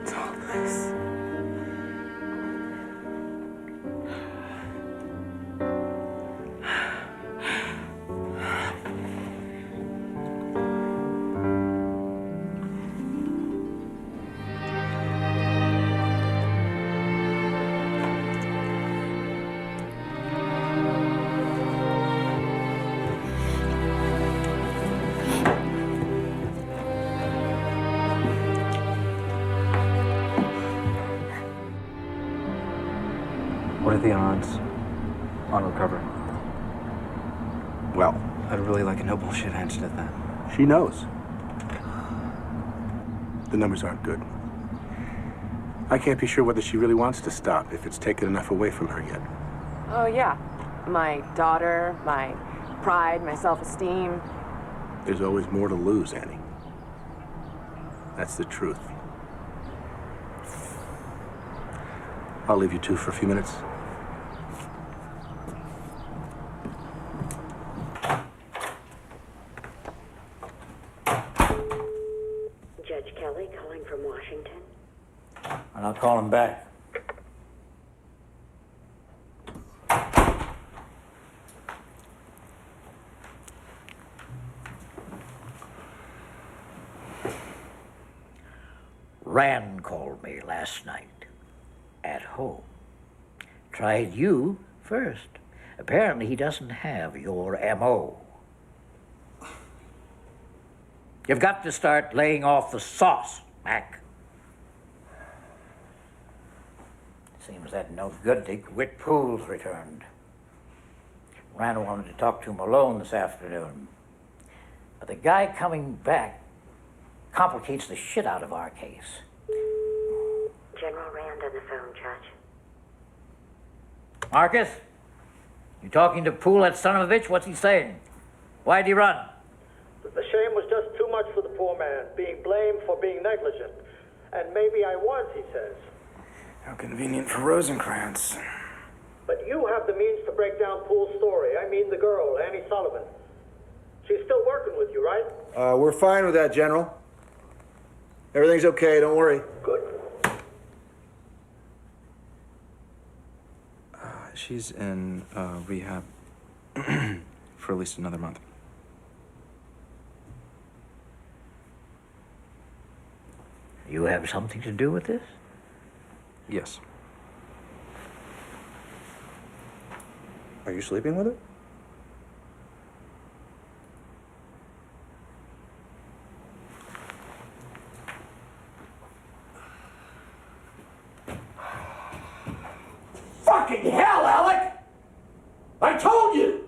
It's all nice. What are the odds on recovering? Well, I'd really like a no bullshit answer to that. she knows. The numbers aren't good. I can't be sure whether she really wants to stop, if it's taken enough away from her yet. Oh, yeah. My daughter, my pride, my self-esteem. There's always more to lose, Annie. That's the truth. I'll leave you two for a few minutes. Judge Kelly calling from Washington. And I'll call him back. Rand called me last night at home. Tried you first. Apparently he doesn't have your MO. You've got to start laying off the sauce, Mac. Seems that no good Dick Pool's returned. Rand wanted to talk to him alone this afternoon. But the guy coming back complicates the shit out of our case. General Rand on the phone, Judge. Marcus? You talking to Poole, that son of a bitch? What's he saying? Why'd he run? The shame was just too much for the poor man, being blamed for being negligent. And maybe I was, he says. How convenient for Rosencrantz. But you have the means to break down Poole's story. I mean the girl, Annie Sullivan. She's still working with you, right? We're fine with that, General. Everything's okay, don't worry. Good. She's in rehab for at least another month. You have something to do with this? Yes. Are you sleeping with her? Fucking hell, Alec! I told you!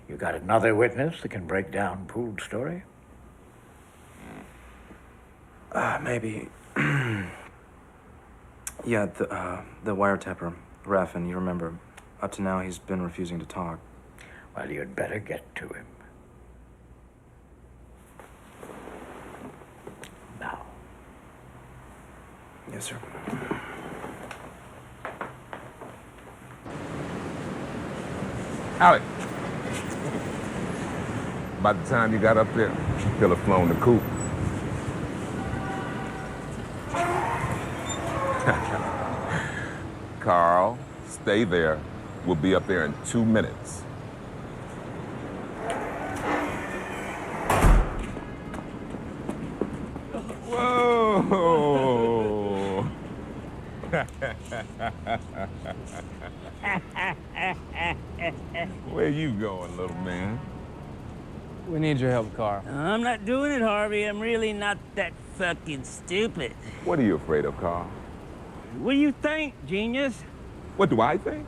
You got another witness that can break down Poole's story? Maybe. Yeah, the wiretapper, Raffin, you remember. Up to now, he's been refusing to talk. Well, you'd better get to him. Yes, sir. Alex. By the time you got up there, you'll have flown the coop. Carl, stay there. We'll be up there in 2 minutes. Whoa! Where you going, little man? We need your help, Carl. I'm not doing it, Harvey. I'm really not that fucking stupid. What are you afraid of, Carl? What do you think, genius? What do I think?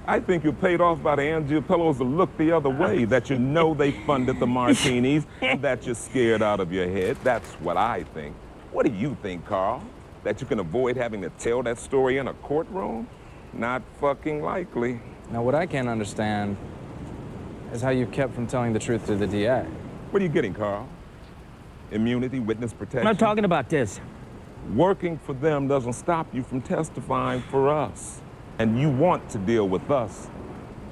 I think you're paid off by the Angiopillos to look the other way, that you know they funded the martinis, and that you're scared out of your head. That's what I think. What do you think, Carl? That you can avoid having to tell that story in a courtroom? Not fucking likely. Now, what I can't understand is how you've kept from telling the truth to the DA. What are you getting, Carl? Immunity, witness protection? I'm not talking about this. Working for them doesn't stop you from testifying for us. And you want to deal with us.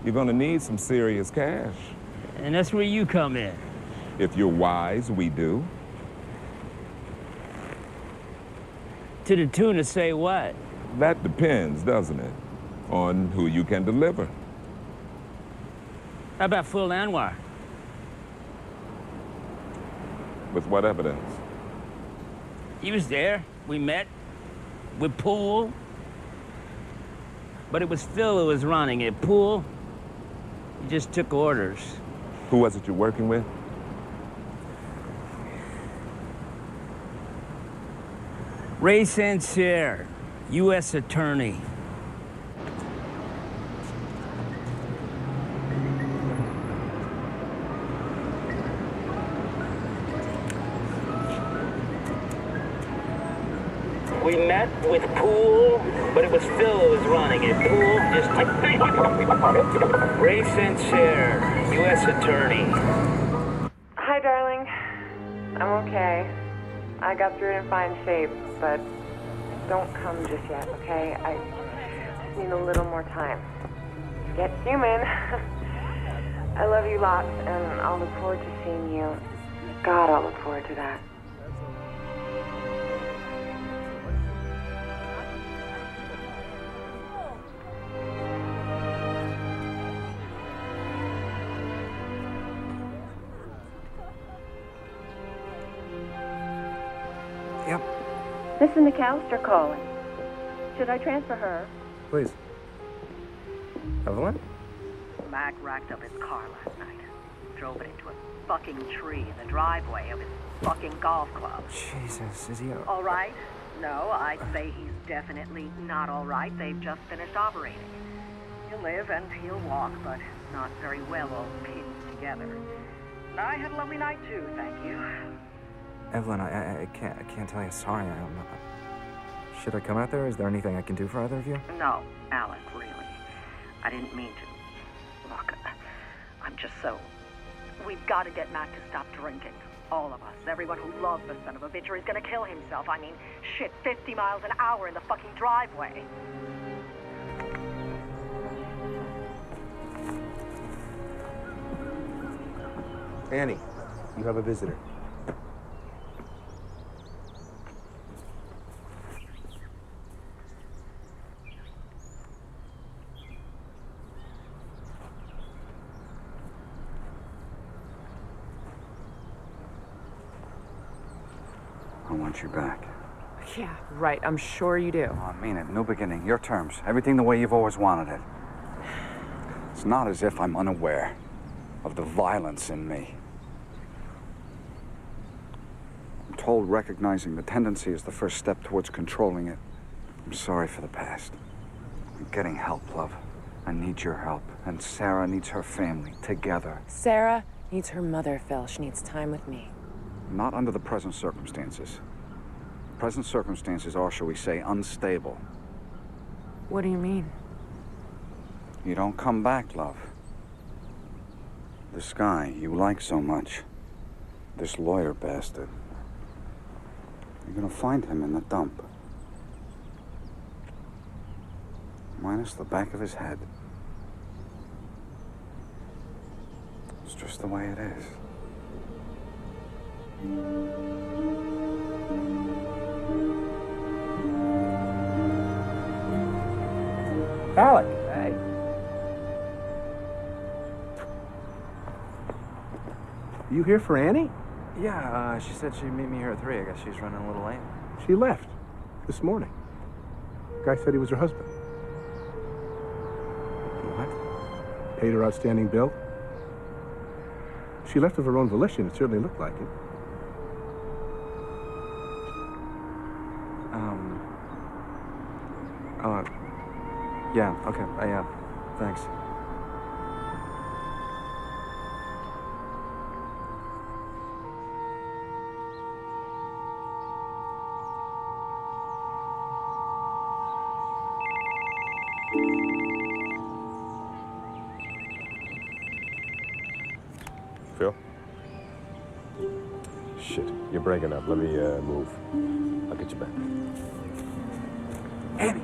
You're gonna need some serious cash. And that's where you come in. If you're wise, we do. To the tune of say what? That depends, doesn't it? On who you can deliver. How about full Anwar? With what evidence? He was there. We met. With Poole. But it was Phil who was running it. Poole, he just took orders. Who was it you're working with? Ray Sincere, U.S. Attorney. We met with Poole, but it was Phil who was running it. Poole just Ray Sincere, U.S. Attorney. Hi, darling. I'm okay. I got through it in fine shape, but don't come just yet, okay? I just need a little more time. Get human. I love you lots, and I'll look forward to seeing you. God, I'll look forward to that. Yep. Mrs. McAllister calling. Should I transfer her? Please. Evelyn? Mac racked up his car last night. Drove it into a fucking tree in the driveway of his fucking golf club. Jesus, is he All right? No, I'd say he's definitely not all right. They've just finished operating. He'll live and he'll walk, but not very well all pinned together. And I had a lovely night too, thank you. Evelyn, I can't tell you sorry. Should I come out there? Is there anything I can do for either of you? No, Alec, really. I didn't mean to. Look, I'm just so... We've got to get Mac to stop drinking. All of us. Everyone who loves the son of a bitch or he's gonna kill himself. I mean, shit, 50 miles an hour in the fucking driveway. Annie, you have a visitor. I want you back. Yeah, right. I'm sure you do. I mean it. New beginning. Your terms. Everything the way you've always wanted it. It's not as if I'm unaware of the violence in me. I'm told recognizing the tendency is the first step towards controlling it. I'm sorry for the past. I'm getting help, love. I need your help. And Sarah needs her family, together. Sarah needs her mother, Phil. She needs time with me. Not under the present circumstances. Present circumstances are, shall we say, unstable. What do you mean? You don't come back, love. This guy you like so much, this lawyer bastard, you're gonna find him in the dump. minus the back of his head. It's just the way it is. Alec, hey. You here for Annie? Yeah, she said she'd meet me here at 3. I guess she's running a little late. She left this morning. Guy said he was her husband. What? Paid her outstanding bill. She left of her own volition. It certainly looked like it. Yeah, okay, yeah, thanks. Phil? Shit, you're breaking up. Let me move. I'll get you back. Annie.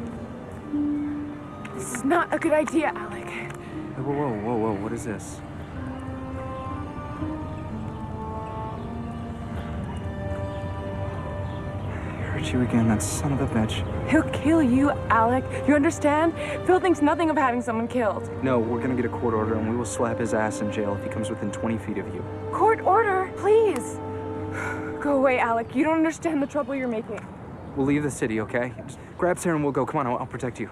This is not a good idea, Alec. Whoa, what is this? I hurt you again, that son of a bitch. He'll kill you, Alec. You understand? Phil thinks nothing of having someone killed. No, we're gonna get a court order and we will slap his ass in jail if he comes within 20 feet of you. Court order, please. Go away, Alec. You don't understand the trouble you're making. We'll leave the city, okay? Just grab Sarah and we'll go. Come on, I'll protect you.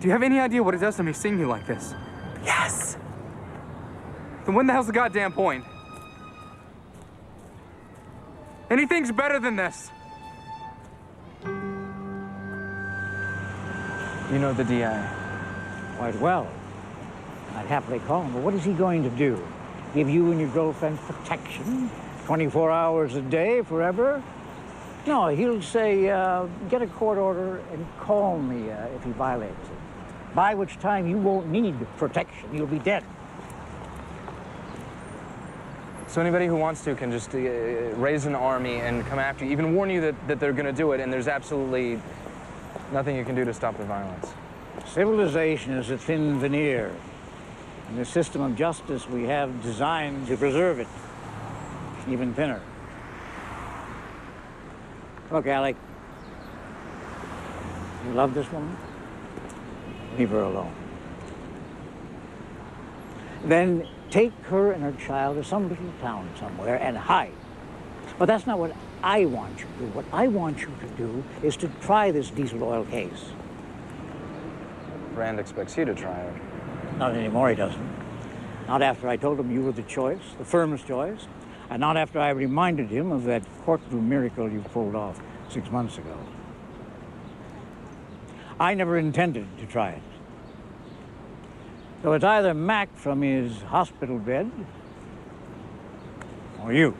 Do you have any idea what it does to me seeing you like this? Yes! Then when the hell's the goddamn point? Anything's better than this. You know the DA. Quite well. I'd happily call him, but what is he going to do? Give you and your girlfriend protection? 24 hours a day, forever? No, he'll say, get a court order and call me if he violates it. By which time you won't need protection. You'll be dead. So anybody who wants to can just raise an army and come after you, even warn you that they're going to do it, and there's absolutely nothing you can do to stop the violence. Civilization is a thin veneer, and the system of justice we have designed to preserve it, even thinner. Look, Alec, you love this woman? Leave her alone. Then take her and her child to some little town somewhere and hide. But that's not what I want you to do. What I want you to do is to try this diesel oil case. Rand expects you to try it. Not anymore, he doesn't. Not after I told him you were the choice, the firm's choice, and not after I reminded him of that courtroom miracle you pulled off 6 months ago. I never intended to try it. So it's either Mac from his hospital bed, or you.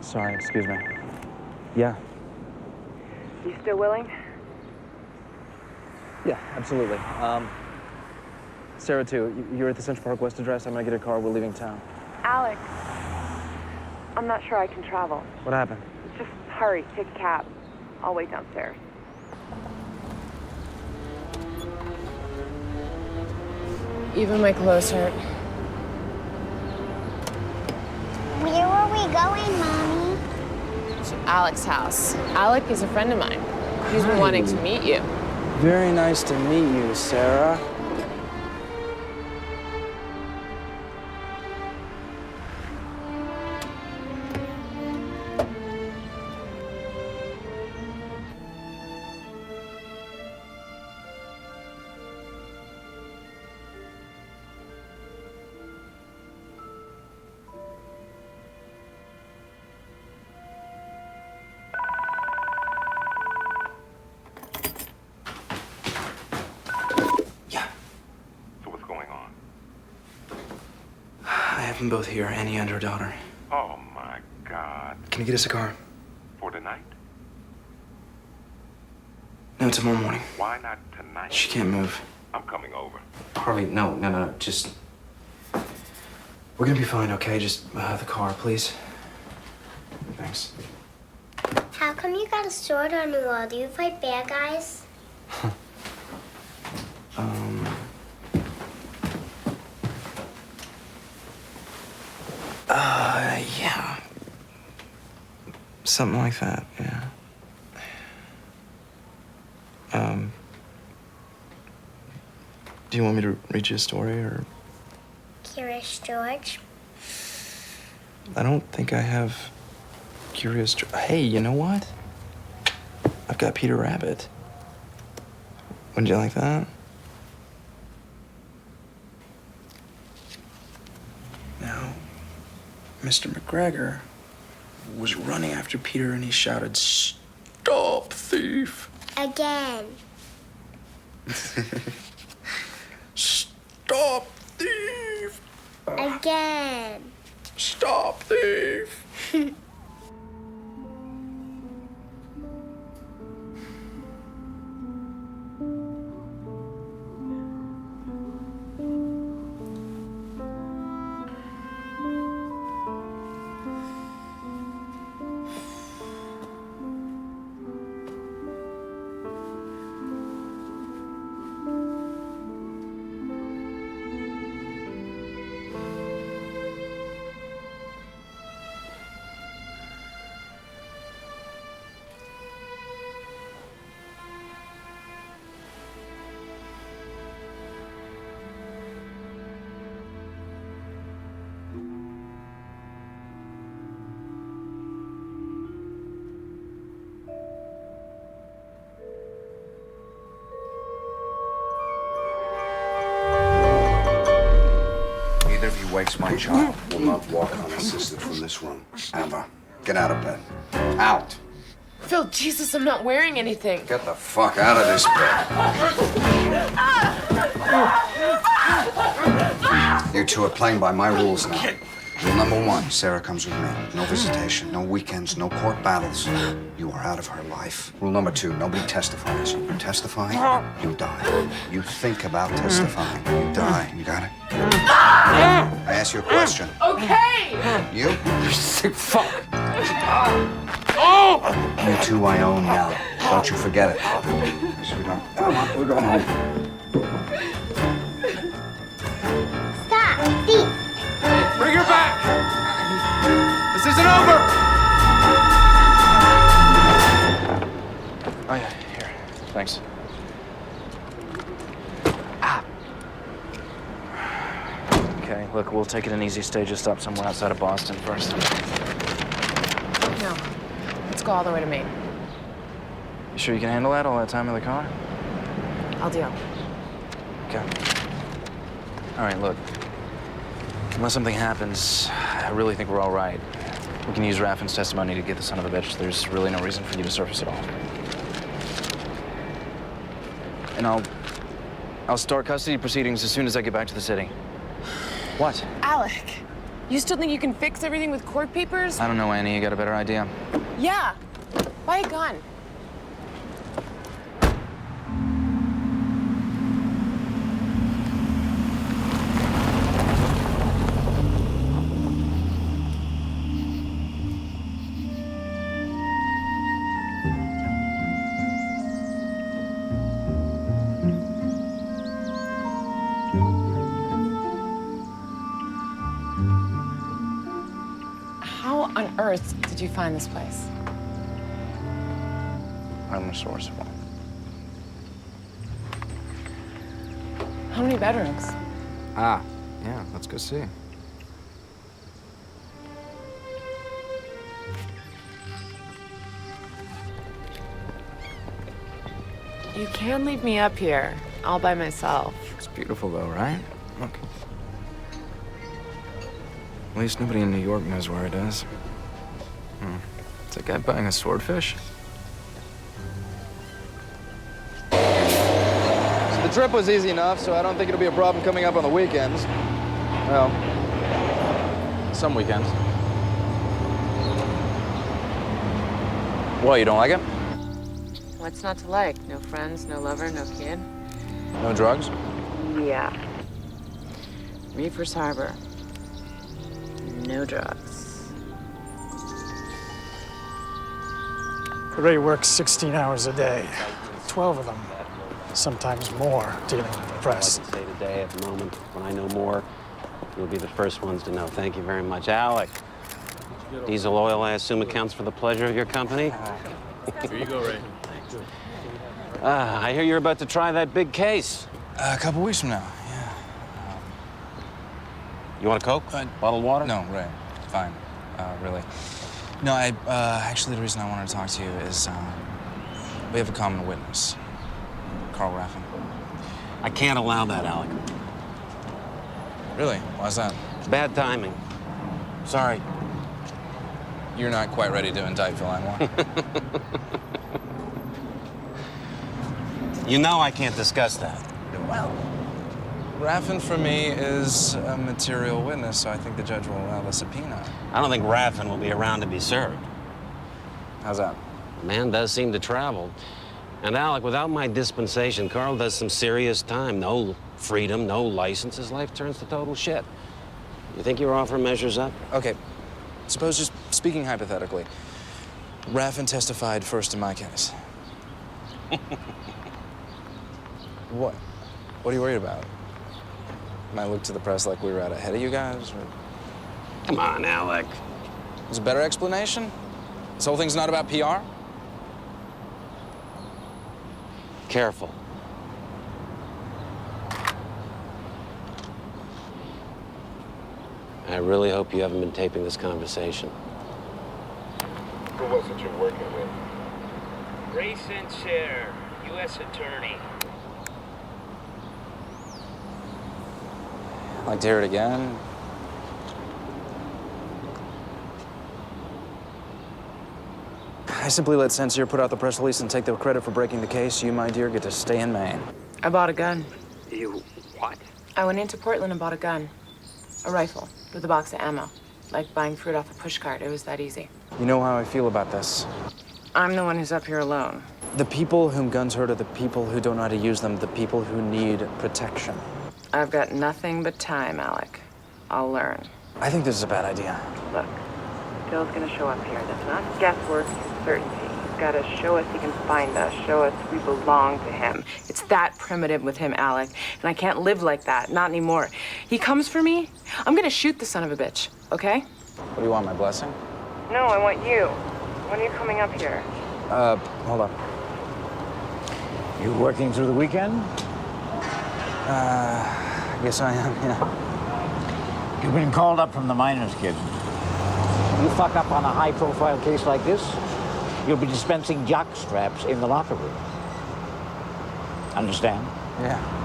Sorry, excuse me. Yeah. You still willing? Yeah, absolutely. Sarah, too, you're at the Central Park West address. I'm gonna get a car. We're leaving town. Alex, I'm not sure I can travel. What happened? Just hurry, take a cab. I'll wait downstairs. Even my clothes hurt. Where are we going, Mommy? To Alex's house. Alec is a friend of mine. He's been wanting to meet you. Very nice to meet you, Sarah. I have them both here, Annie and her daughter. Oh, my God. Can you get us a car? For tonight? No, tomorrow morning. Why not tonight? She can't move. I'm coming over. Harvey, no, just... We're gonna be fine, okay? Just the car, please. Thanks. How come you got a sword on the wall? Do you fight bad guys? Yeah. Something like that, yeah. Do you want me to read you a story, or? Curious George. I don't think I have Curious George. Hey, you know what? I've got Peter Rabbit. Wouldn't you like that? Now, Mr. McGregor was running after Peter and he shouted, "Stop, thief!" Again. Stop, thief! Again. Stop, thief! Either of you wakes my child will not walk unassisted from this room. Amber, get out of bed. Out! Phil, Jesus, I'm not wearing anything. Get the fuck out of this bed. You two are playing by my rules now. Rule number 1, Sarah comes with me. No visitation, no weekends, no court battles. You are out of her life. Rule number 2, nobody testifies. You testify, you die. You think about testifying, you die. You got it? I ask you a question. Okay! You? You sick fuck. You two I own now. Don't you forget it. Sweetheart, come on, we're going home. Stop, thief. Bring her back! This isn't over! Oh, yeah, here. Thanks. Okay, look, we'll take it an easy stage. Just stop somewhere outside of Boston first. No. Let's go all the way to Maine. You sure you can handle that all that time in the car? I'll deal. Okay. All right, look. Unless something happens, I really think we're all right. We can use Raffin's testimony to get the son of a bitch. There's really no reason for you to surface at all. And I'll start custody proceedings as soon as I get back to the city. What? Alec, you still think you can fix everything with court papers? I don't know, Annie. You got a better idea? Yeah. Buy a gun. How on earth did you find this place? I'm resourceful. How many bedrooms? Ah, yeah, let's go see. You can leave me up here, all by myself. It's beautiful, though, right? Look. At least nobody in New York knows where it is. Is that guy buying a swordfish? So the trip was easy enough, so I don't think it'll be a problem coming up on the weekends. Well, some weekends. What, you don't like it? What's not to like? No friends, no lover, no kid? No drugs? Yeah. Reefers Harbor. No drugs. Ray works 16 hours a day, 12 of them, sometimes more, dealing with the press. All I can say today at the moment, when I know more, you'll be the first ones to know. Thank you very much. Alec, diesel oil, I assume, accounts for the pleasure of your company? Here you go, Ray. I hear you're about to try that big case. A couple weeks from now, yeah. You want a Coke? Bottled water? No, Ray, fine, really. No, actually, the reason I wanted to talk to you is we have a common witness, Carl Raffin. I can't allow that, Alec. Really? Why's that? It's bad timing. Sorry. You're not quite ready to indict Phil Anwar. You know I can't discuss that. Well, Raffin for me is a material witness, so I think the judge will allow the subpoena. I don't think Raffin will be around to be served. How's that? The man does seem to travel. And Alec, without my dispensation, Carl does some serious time. No freedom, no license. His life turns to total shit. You think your offer measures up? Okay, suppose, just speaking hypothetically, Raffin testified first in my case. What? What are you worried about? Might look to the press like we were out ahead of you guys? Or... Come on, Alec. There's a better explanation? This whole thing's not about PR? Careful. I really hope you haven't been taping this conversation. Who was it you're working with? Ray Sinclair, U.S. Attorney. I'd like to hear it again. I simply let Sincere put out the press release and take the credit for breaking the case. You, my dear, get to stay in Maine. I bought a gun. You what? I went into Portland and bought a gun. A rifle with a box of ammo. Like buying fruit off a pushcart. It was that easy. You know how I feel about this. I'm the one who's up here alone. The people whom guns hurt are the people who don't know how to use them, the people who need protection. I've got nothing but time, Alec. I'll learn. I think this is a bad idea. Look, Bill's gonna show up here. That's not guesswork, it's certainty. He's gotta show us he can find us, show us we belong to him. It's that primitive with him, Alec. And I can't live like that, not anymore. He comes for me, I'm gonna shoot the son of a bitch, okay? What do you want, my blessing? No, I want you. When are you coming up here? Hold on. You working through the weekend? I guess I am, yeah. You've been called up from the miners, kid. You fuck up on a high-profile case like this, you'll be dispensing jock straps in the locker room. Understand? Yeah.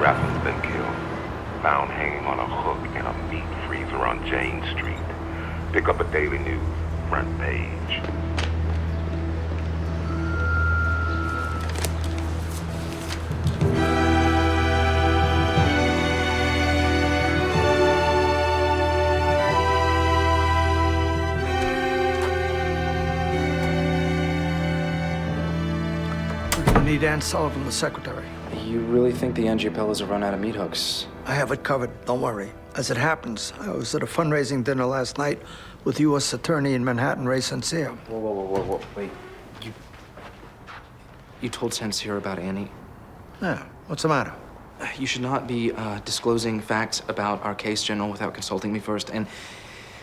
Raffin's been killed. Found hanging on a hook in a meat freezer on Jane Street. Pick up a Daily News front page. We're gonna need Ann Sullivan, the secretary. You really think the NG Pellas have run out of meat hooks? I have it covered, don't worry. As it happens, I was at a fundraising dinner last night with U.S. Attorney in Manhattan, Ray Sincere. Whoa, wait. You told Sincere about Annie? Yeah, what's the matter? You should not be disclosing facts about our case, General, without consulting me first, and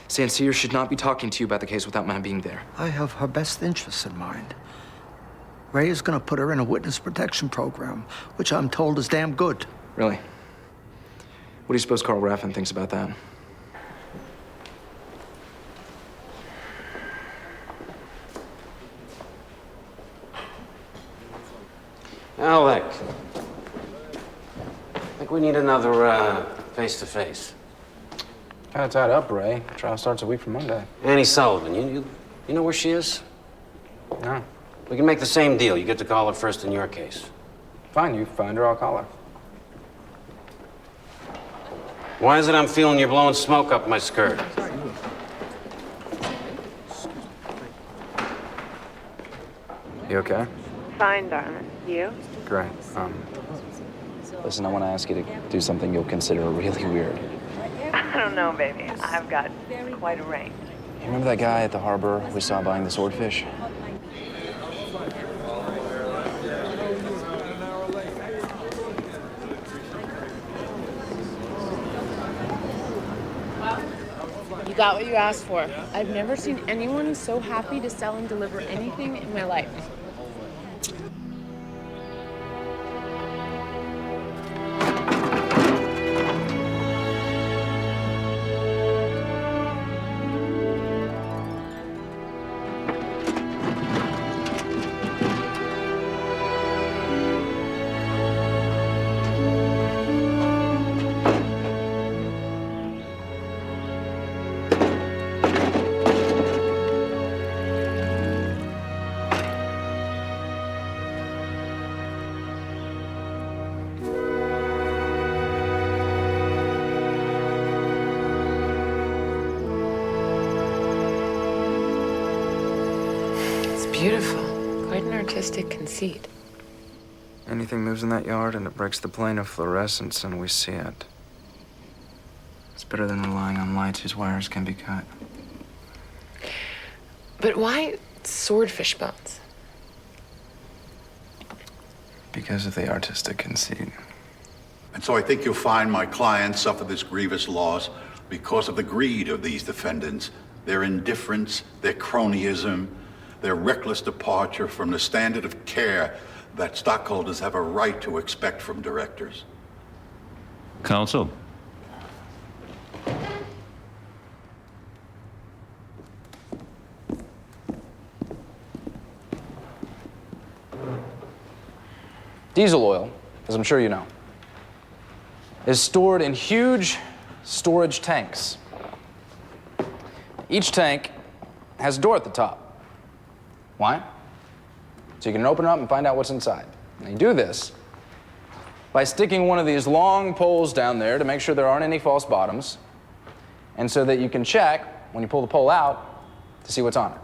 Sincere should not be talking to you about the case without my being there. I have her best interests in mind. Ray is gonna put her in a witness protection program, which I'm told is damn good. Really? What do you suppose Carl Raffin thinks about that? Alec, I think we need another face-to-face. Kind of tied up, Ray. Trial starts a week from Monday. Annie Sullivan, you know where she is? No. We can make the same deal. You get to call her first in your case. Fine, you find her, I'll call her. Why is it I'm feeling you're blowing smoke up my skirt? You okay? Fine, darling. You? Great. Listen, I want to ask you to do something you'll consider really weird. I don't know, baby. I've got quite a range. You remember that guy at the harbor we saw buying the swordfish? You got what you asked for. I've never seen anyone so happy to sell and deliver anything in my life. Beautiful. Quite an artistic conceit. Anything moves in that yard and it breaks the plane of fluorescence and we see it. It's better than relying on lights whose wires can be cut. But why swordfish bones? Because of the artistic conceit. And so I think you'll find my clients suffer this grievous loss because of the greed of these defendants, their indifference, their cronyism, their reckless departure from the standard of care that stockholders have a right to expect from directors. Counsel. Diesel oil, as I'm sure you know, is stored in huge storage tanks. Each tank has a door at the top. Why? So you can open it up and find out what's inside. And you do this by sticking one of these long poles down there to make sure there aren't any false bottoms, and so that you can check, when you pull the pole out, to see what's on it.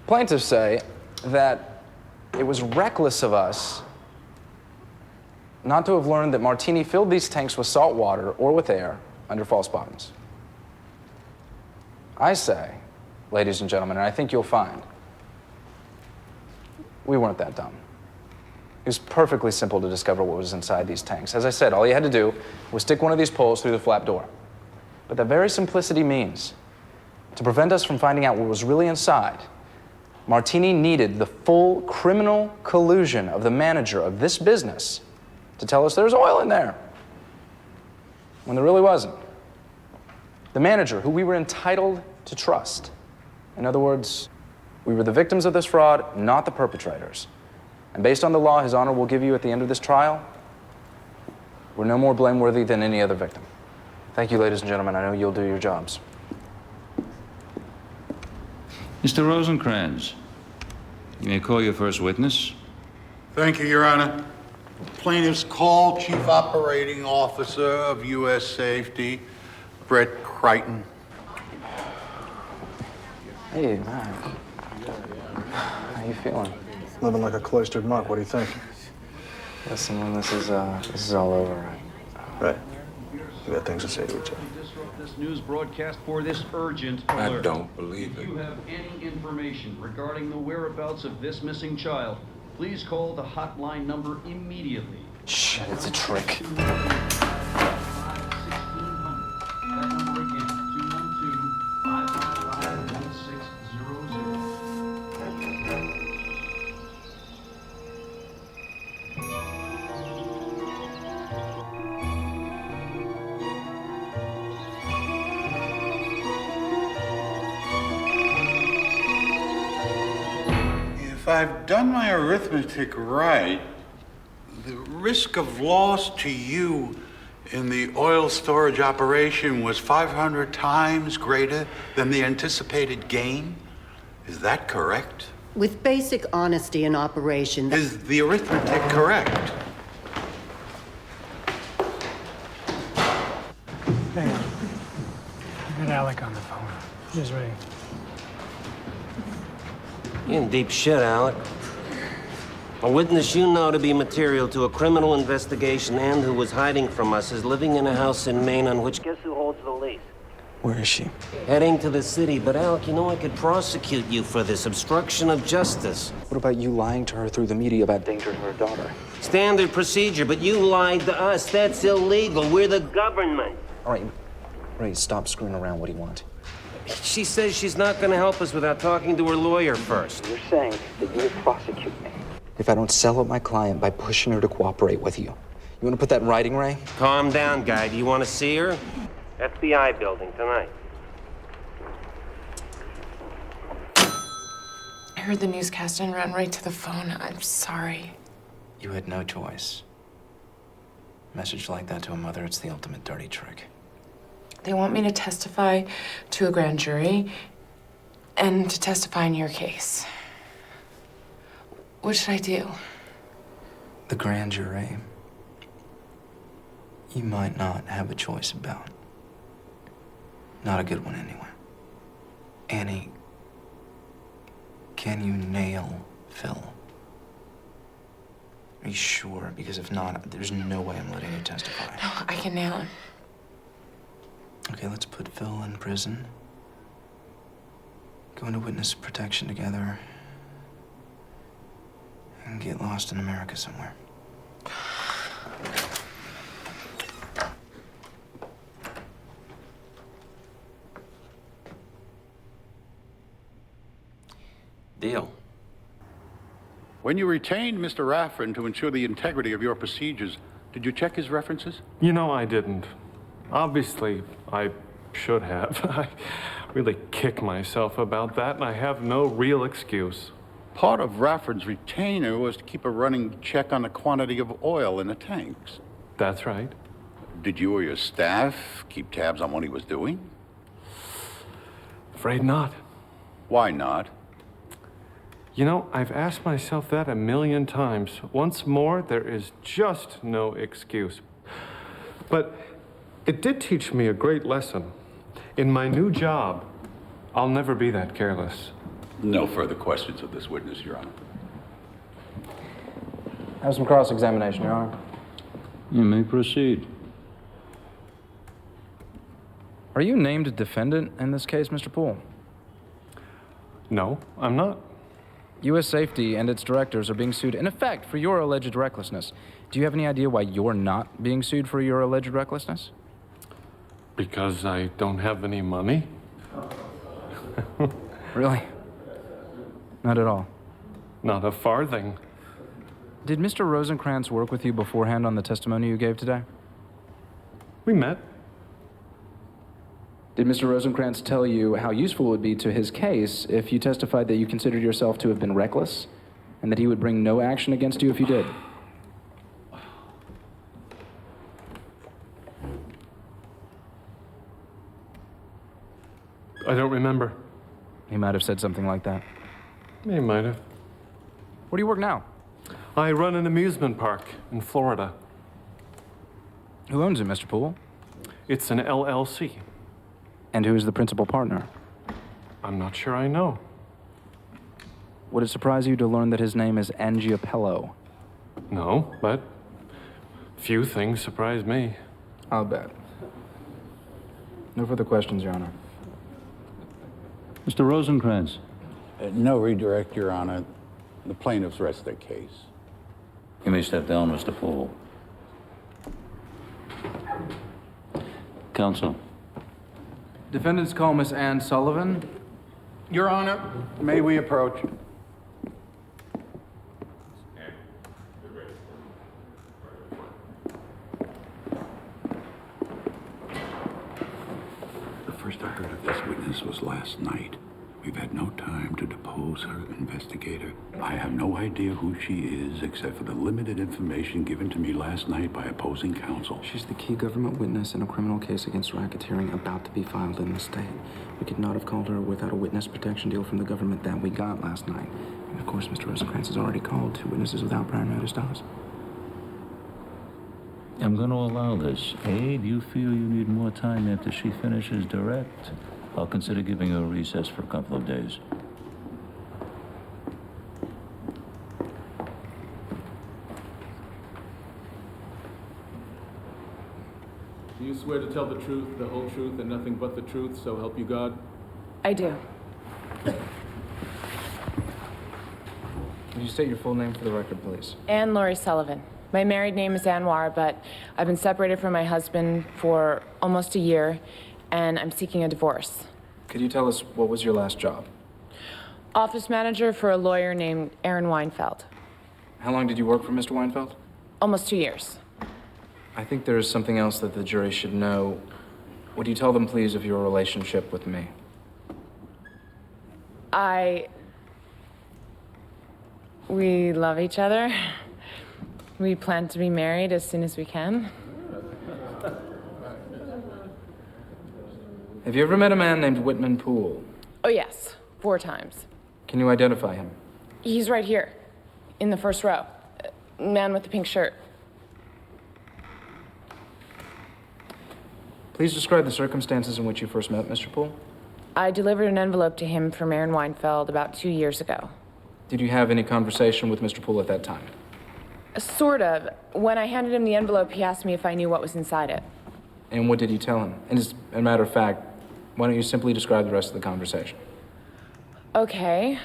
Plaintiffs say that it was reckless of us not to have learned that Martini filled these tanks with salt water or with air under false bottoms. I say, ladies and gentlemen, and I think you'll find, we weren't that dumb. It was perfectly simple to discover what was inside these tanks. As I said, all you had to do was stick one of these poles through the flap door. But that very simplicity means, to prevent us from finding out what was really inside, Martini needed the full criminal collusion of the manager of this business to tell us there's oil in there, when there really wasn't. The manager, who we were entitled to trust. In other words, we were the victims of this fraud, not the perpetrators. And based on the law His Honor will give you at the end of this trial, we're no more blameworthy than any other victim. Thank you, ladies and gentlemen. I know you'll do your jobs. Mr. Rosencrantz, you may call your first witness. Thank you, Your Honor. Plaintiff's call, Chief Operating Officer of U.S. Safety, Brett Crichton. Hey, Mac. How you feeling? Living like a cloistered monk. What do you think? Listen, when this is all over, right? We got things to say to each other. Disrupt this news broadcast for this urgent I alert. don't believe it. If you have any information regarding the whereabouts of this missing child, please call the hotline number immediately. Shit, it's a trick. If I've done my arithmetic right, the risk of loss to you in the oil storage operation was 500 times greater than the anticipated gain. Is that correct? With basic honesty in operation... Is the arithmetic correct? Hang on. I got Alec on the phone. She's ready. You're in deep shit, Alec. A witness you know to be material to a criminal investigation and who was hiding from us is living in a house in Maine on which... Guess who holds the lease? Where is she? Heading to the city. But Alec, you know I could prosecute you for this obstruction of justice. What about you lying to her through the media about danger to her daughter? Standard procedure, but you lied to us. That's illegal. We're the government. All right, Ray, stop screwing around. What do you want? She says she's not going to help us without talking to her lawyer first. You're saying that you will prosecute me if I don't sell out my client by pushing her to cooperate with you. You want to put that in writing, Ray? Calm down, guy. Do you want to see her? FBI building tonight. I heard the newscast and ran right to the phone. I'm sorry. You had no choice. A message like that to a mother, it's the ultimate dirty trick. They want me to testify to a grand jury and to testify in your case. What should I do? The grand jury, you might not have a choice about. Not a good one, anyway. Annie, can you nail Phil? Are you sure? Because if not, there's no way I'm letting you testify. No, I can nail him. Okay, let's put Phil in prison. Go into witness protection together. And get lost in America somewhere. Deal. When you retained Mr. Raffrin to ensure the integrity of your procedures, did you check his references? You know, I didn't. Obviously, I should have. I really kick myself about that, and I have no real excuse. Part of Raffrin's retainer was to keep a running check on the quantity of oil in the tanks. That's right. Did you or your staff keep tabs on what he was doing? Afraid not. Why not? You know, I've asked myself that a million times. Once more, there is just no excuse. But it did teach me a great lesson. In my new job, I'll never be that careless. No further questions of this witness, Your Honor. Have some cross-examination, Your Honor. You may proceed. Are you named a defendant in this case, Mr. Poole? No, I'm not. U.S. Safety and its directors are being sued, in effect, for your alleged recklessness. Do you have any idea why you're not being sued for your alleged recklessness? Because I don't have any money. Really? Not at all? Not a farthing. Did Mr. Rosencrantz work with you beforehand on the testimony you gave today? We met. Did Mr. Rosencrantz tell you how useful it would be to his case if you testified that you considered yourself to have been reckless, and that he would bring no action against you if you did? I don't remember. He might have said something like that. He might have. Where do you work now? I run an amusement park in Florida. Who owns it, Mr. Poole? It's an LLC. And who is the principal partner? I'm not sure I know. Would it surprise you to learn that his name is Angiapello? No, but few things surprise me. I'll bet. No further questions, Your Honor. Mr. Rosencrantz. No redirect, Your Honor. The plaintiffs rest their case. You may step down, Mr. Poole. Counsel. Defendants call Miss Ann Sullivan. Your Honor, may we approach? The first I heard of this witness was last night. We We've had no time to depose her investigator. I have no idea who she is, except for the limited information given to me last night by opposing counsel. She's the key government witness in a criminal case against racketeering about to be filed in the state. We could not have called her without a witness protection deal from the government that we got last night. And of course, Mr. Rosencrantz has already called 2 witnesses without prior notice to us. I'm going to allow this. A, do you feel you need more time after she finishes direct? I'll consider giving her a recess for a couple of days. Do you swear to tell the truth, the whole truth, and nothing but the truth, so help you God? I do. Could you state your full name for the record, please? Anne Laurie Sullivan. My married name is Anwar, but I've been separated from my husband for almost a year, and I'm seeking a divorce. Could you tell us what was your last job? Office manager for a lawyer named Aaron Weinfeld. How long did you work for Mr. Weinfeld? Almost 2 years. I think there is something else that the jury should know. Would you tell them, please, of your relationship with me? We love each other. We plan to be married as soon as we can. Have you ever met a man named Whitman Poole? Oh, yes. 4 times. Can you identify him? He's right here, in the first row. Man with the pink shirt. Please describe the circumstances in which you first met Mr. Poole. I delivered an envelope to him from Aaron Weinfeld about 2 years ago. Did you have any conversation with Mr. Poole at that time? Sort of. When I handed him the envelope, he asked me if I knew what was inside it. And what did you tell him? And as a matter of fact, why don't you simply describe the rest of the conversation? Okay.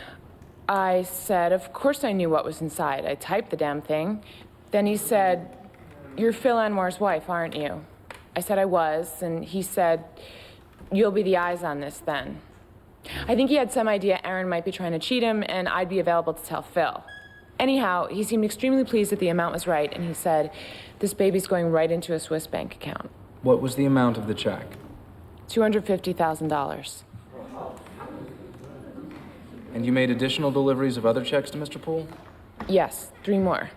I said, of course I knew what was inside. I typed the damn thing. Then he said, "You're Phil Anwar's wife, aren't you?" I said I was, and he said, "You'll be the eyes on this then." I think he had some idea Aaron might be trying to cheat him, and I'd be available to tell Phil. Anyhow, he seemed extremely pleased that the amount was right, and he said, "This baby's going right into a Swiss bank account." What was the amount of the check? $250,000. And you made additional deliveries of other checks to Mr. Poole? Yes, 3 more.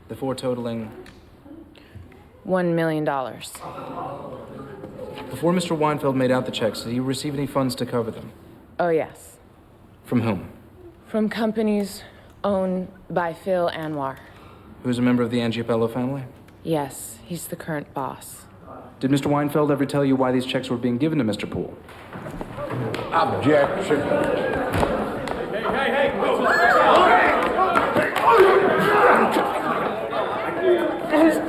The 4 totaling? $1 million. Before Mr. Weinfeld made out the checks, did he receive any funds to cover them? Oh, yes. From whom? From companies owned by Phil Anwar. Who's a member of the Angiapello family? Yes, he's the current boss. Did Mr. Weinfeld ever tell you why these checks were being given to Mr. Poole? Objection. Hey!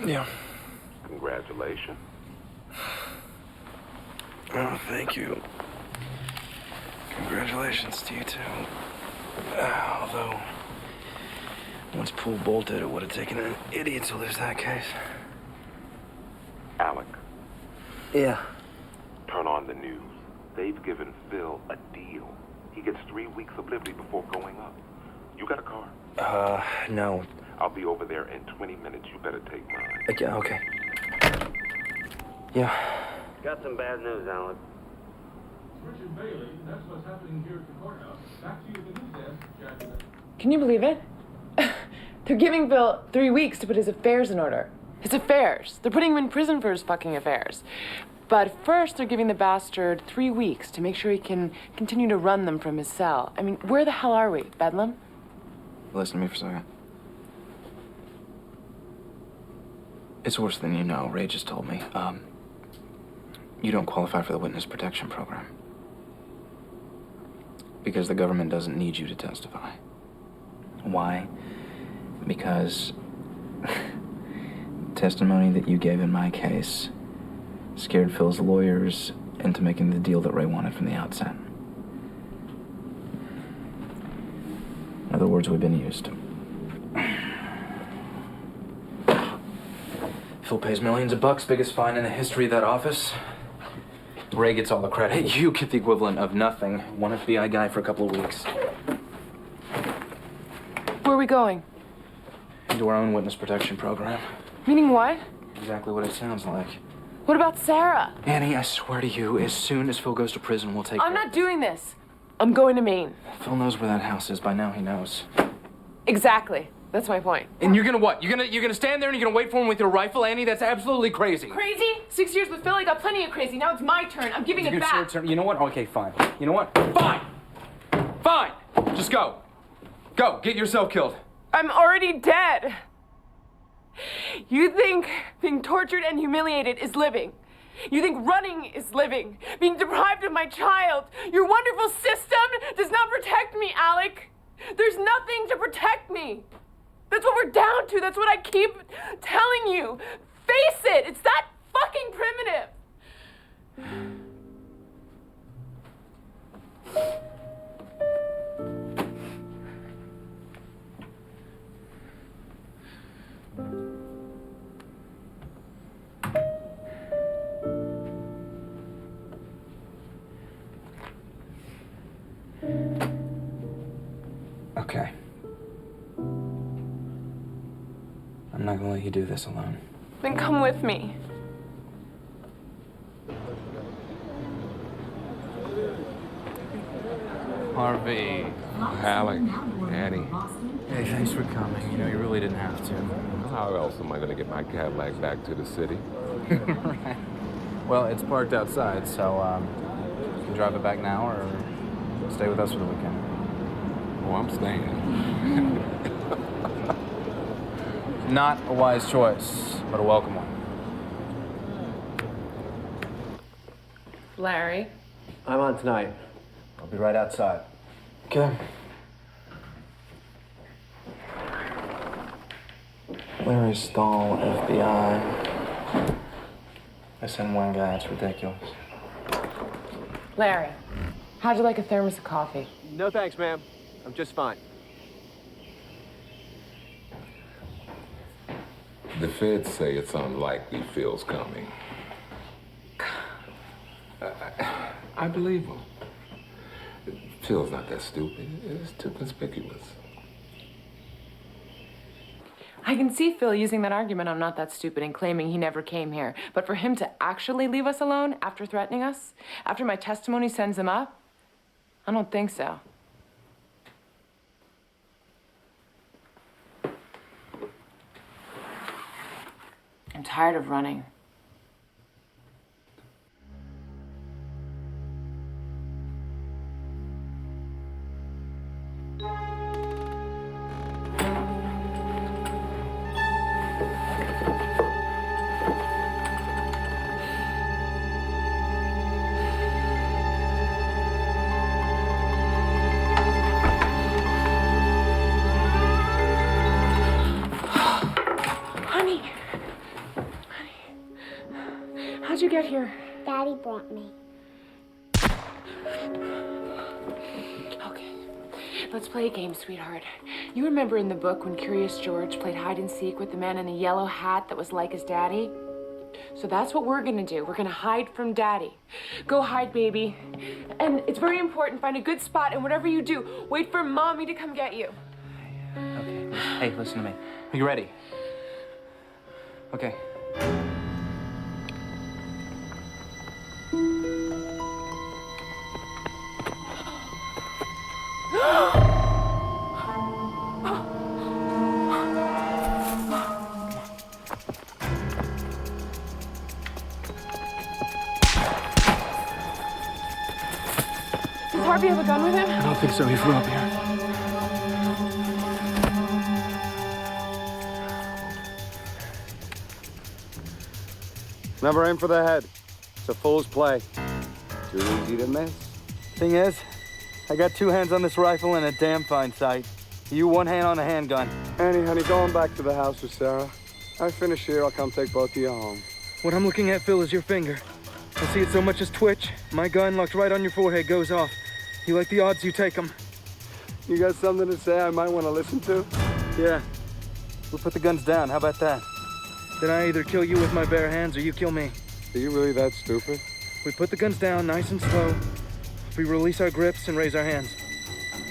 Yeah. Congratulations. Oh, thank you. Congratulations to you, too. Although, once Poole bolted, it would have taken an idiot to lose that case. Alec, Yeah. turn on the news. They've given Phil a deal. He gets 3 weeks of liberty before going up. You got a car? No. I'll be over there in 20 minutes. You better take mine. Yeah, okay. Yeah. Got some bad news, Alec. Richard Bailey, that's what's happening here at the courthouse. Back to you at the news desk, Jack. Can you believe it? They're giving Bill 3 weeks to put his affairs in order. His affairs. They're putting him in prison for his fucking affairs. But first, they're giving the bastard 3 weeks to make sure he can continue to run them from his cell. I mean, where the hell are we? Bedlam? Listen to me for a second. It's worse than you know. Ray just told me. You don't qualify for the witness protection program. Because the government doesn't need you to testify. Why? Because testimony that you gave in my case scared Phil's lawyers into making the deal that Ray wanted from the outset. In other words, we've been used. Phil pays millions of bucks, biggest fine in the history of that office. Ray gets all the credit. You get the equivalent of nothing. One FBI guy for a couple of weeks. Where are we going? Into our own witness protection program. Meaning what? Exactly what it sounds like. What about Sarah? Annie, I swear to you, as soon as Phil goes to prison, we'll take I'm not doing this. I'm going to Maine. Phil knows where that house is. By now, he knows. Exactly. That's my point. And you're gonna what? You're gonna stand there and you're gonna wait for him with your rifle, Annie? That's absolutely crazy. Crazy? 6 years with Phil, I got plenty of crazy. Now it's my turn. I'm giving it back. You know what? Okay, fine. You know what? Fine. Fine. Just go. Go. Get yourself killed. I'm already dead. You think being tortured and humiliated is living. You think running is living. Being deprived of my child. Your wonderful system does not protect me, Alec. There's nothing to protect me. That's what we're down to. That's what I keep telling you. Face it. It's that fucking primitive. Okay. I'm not gonna let you do this alone. Then come with me. Harvey. Alec, Annie. Hey, thanks for coming. You know, you really didn't have to. How else am I going to get my Cadillac back to the city? Right. Well, it's parked outside, so you can drive it back now or stay with us for the weekend. Oh, I'm staying. Not a wise choice, but a welcome one. Larry. I'm on tonight. I'll be right outside. Okay. Larry Stahl, FBI. I send one guy, it's ridiculous. Larry, how'd you like a thermos of coffee? No thanks, ma'am. I'm just fine. The feds say it's unlikely Phil's coming. I believe him. Phil's not that stupid. It's too conspicuous. I can see Phil using that argument, I'm not that stupid, and claiming he never came here. But for him to actually leave us alone after threatening us, after my testimony sends him up, I don't think so. I'm tired of running. How'd you get here? Daddy brought me. Okay, let's play a game, sweetheart. You remember in the book when Curious George played hide and seek with the man in the yellow hat that was like his daddy? So that's what we're gonna do. We're gonna hide from Daddy. Go hide, baby. And it's very important, find a good spot, and whatever you do, wait for Mommy to come get you. Okay, hey, listen to me. Are you ready? Okay. Does Harvey have a gun with him? I don't think so. He flew up here. Never aim for the head. It's a fool's play. Too easy to miss. Thing is, I got two hands on this rifle and a damn fine sight. You one hand on a handgun. Annie, honey, going back to the house with Sarah. I finish here, I'll come take both of you home. What I'm looking at, Phil, is your finger. I see it so much as twitch. My gun locked right on your forehead goes off. You like the odds, you take them. You got something to say I might want to listen to? Yeah. We'll put the guns down, how about that? Then I either kill you with my bare hands or you kill me. Are you really that stupid? We put the guns down nice and slow. We release our grips and raise our hands.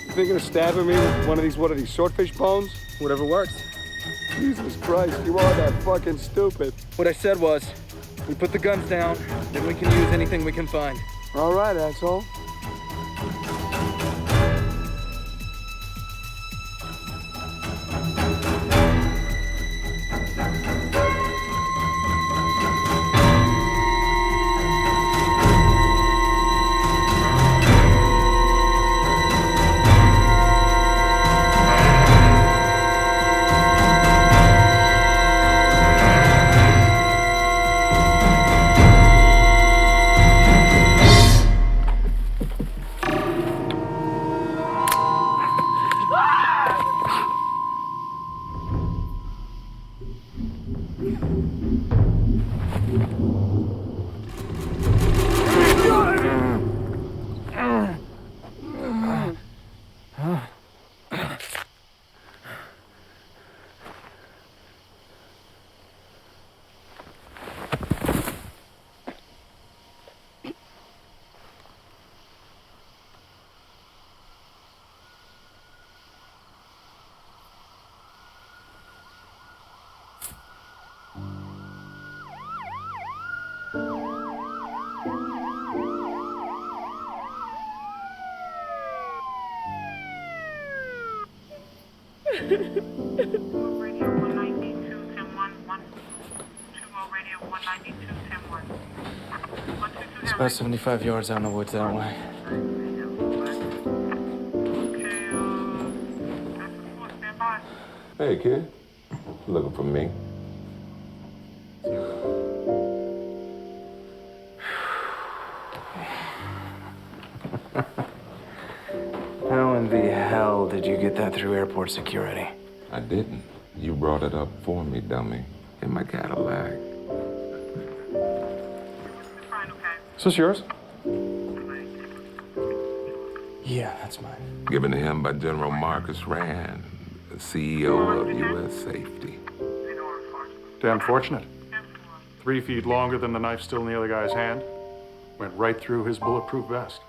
You thinking of stabbing me with one of these swordfish bones? Whatever works. Jesus Christ, you are that fucking stupid. What I said was, we put the guns down, then we can use anything we can find. All right, asshole. It's about 75 yards out in the woods that way. Hey, kid. Looking for me? How in the hell did you get that through airport security? I didn't. You brought it up for me, dummy. In my Cadillac. Is this yours? Yeah, that's mine. Given to him by General Marcus Rand, the CEO of U.S. Safety. Damn fortunate. 3 feet longer than the knife still in the other guy's hand. Went right through his bulletproof vest.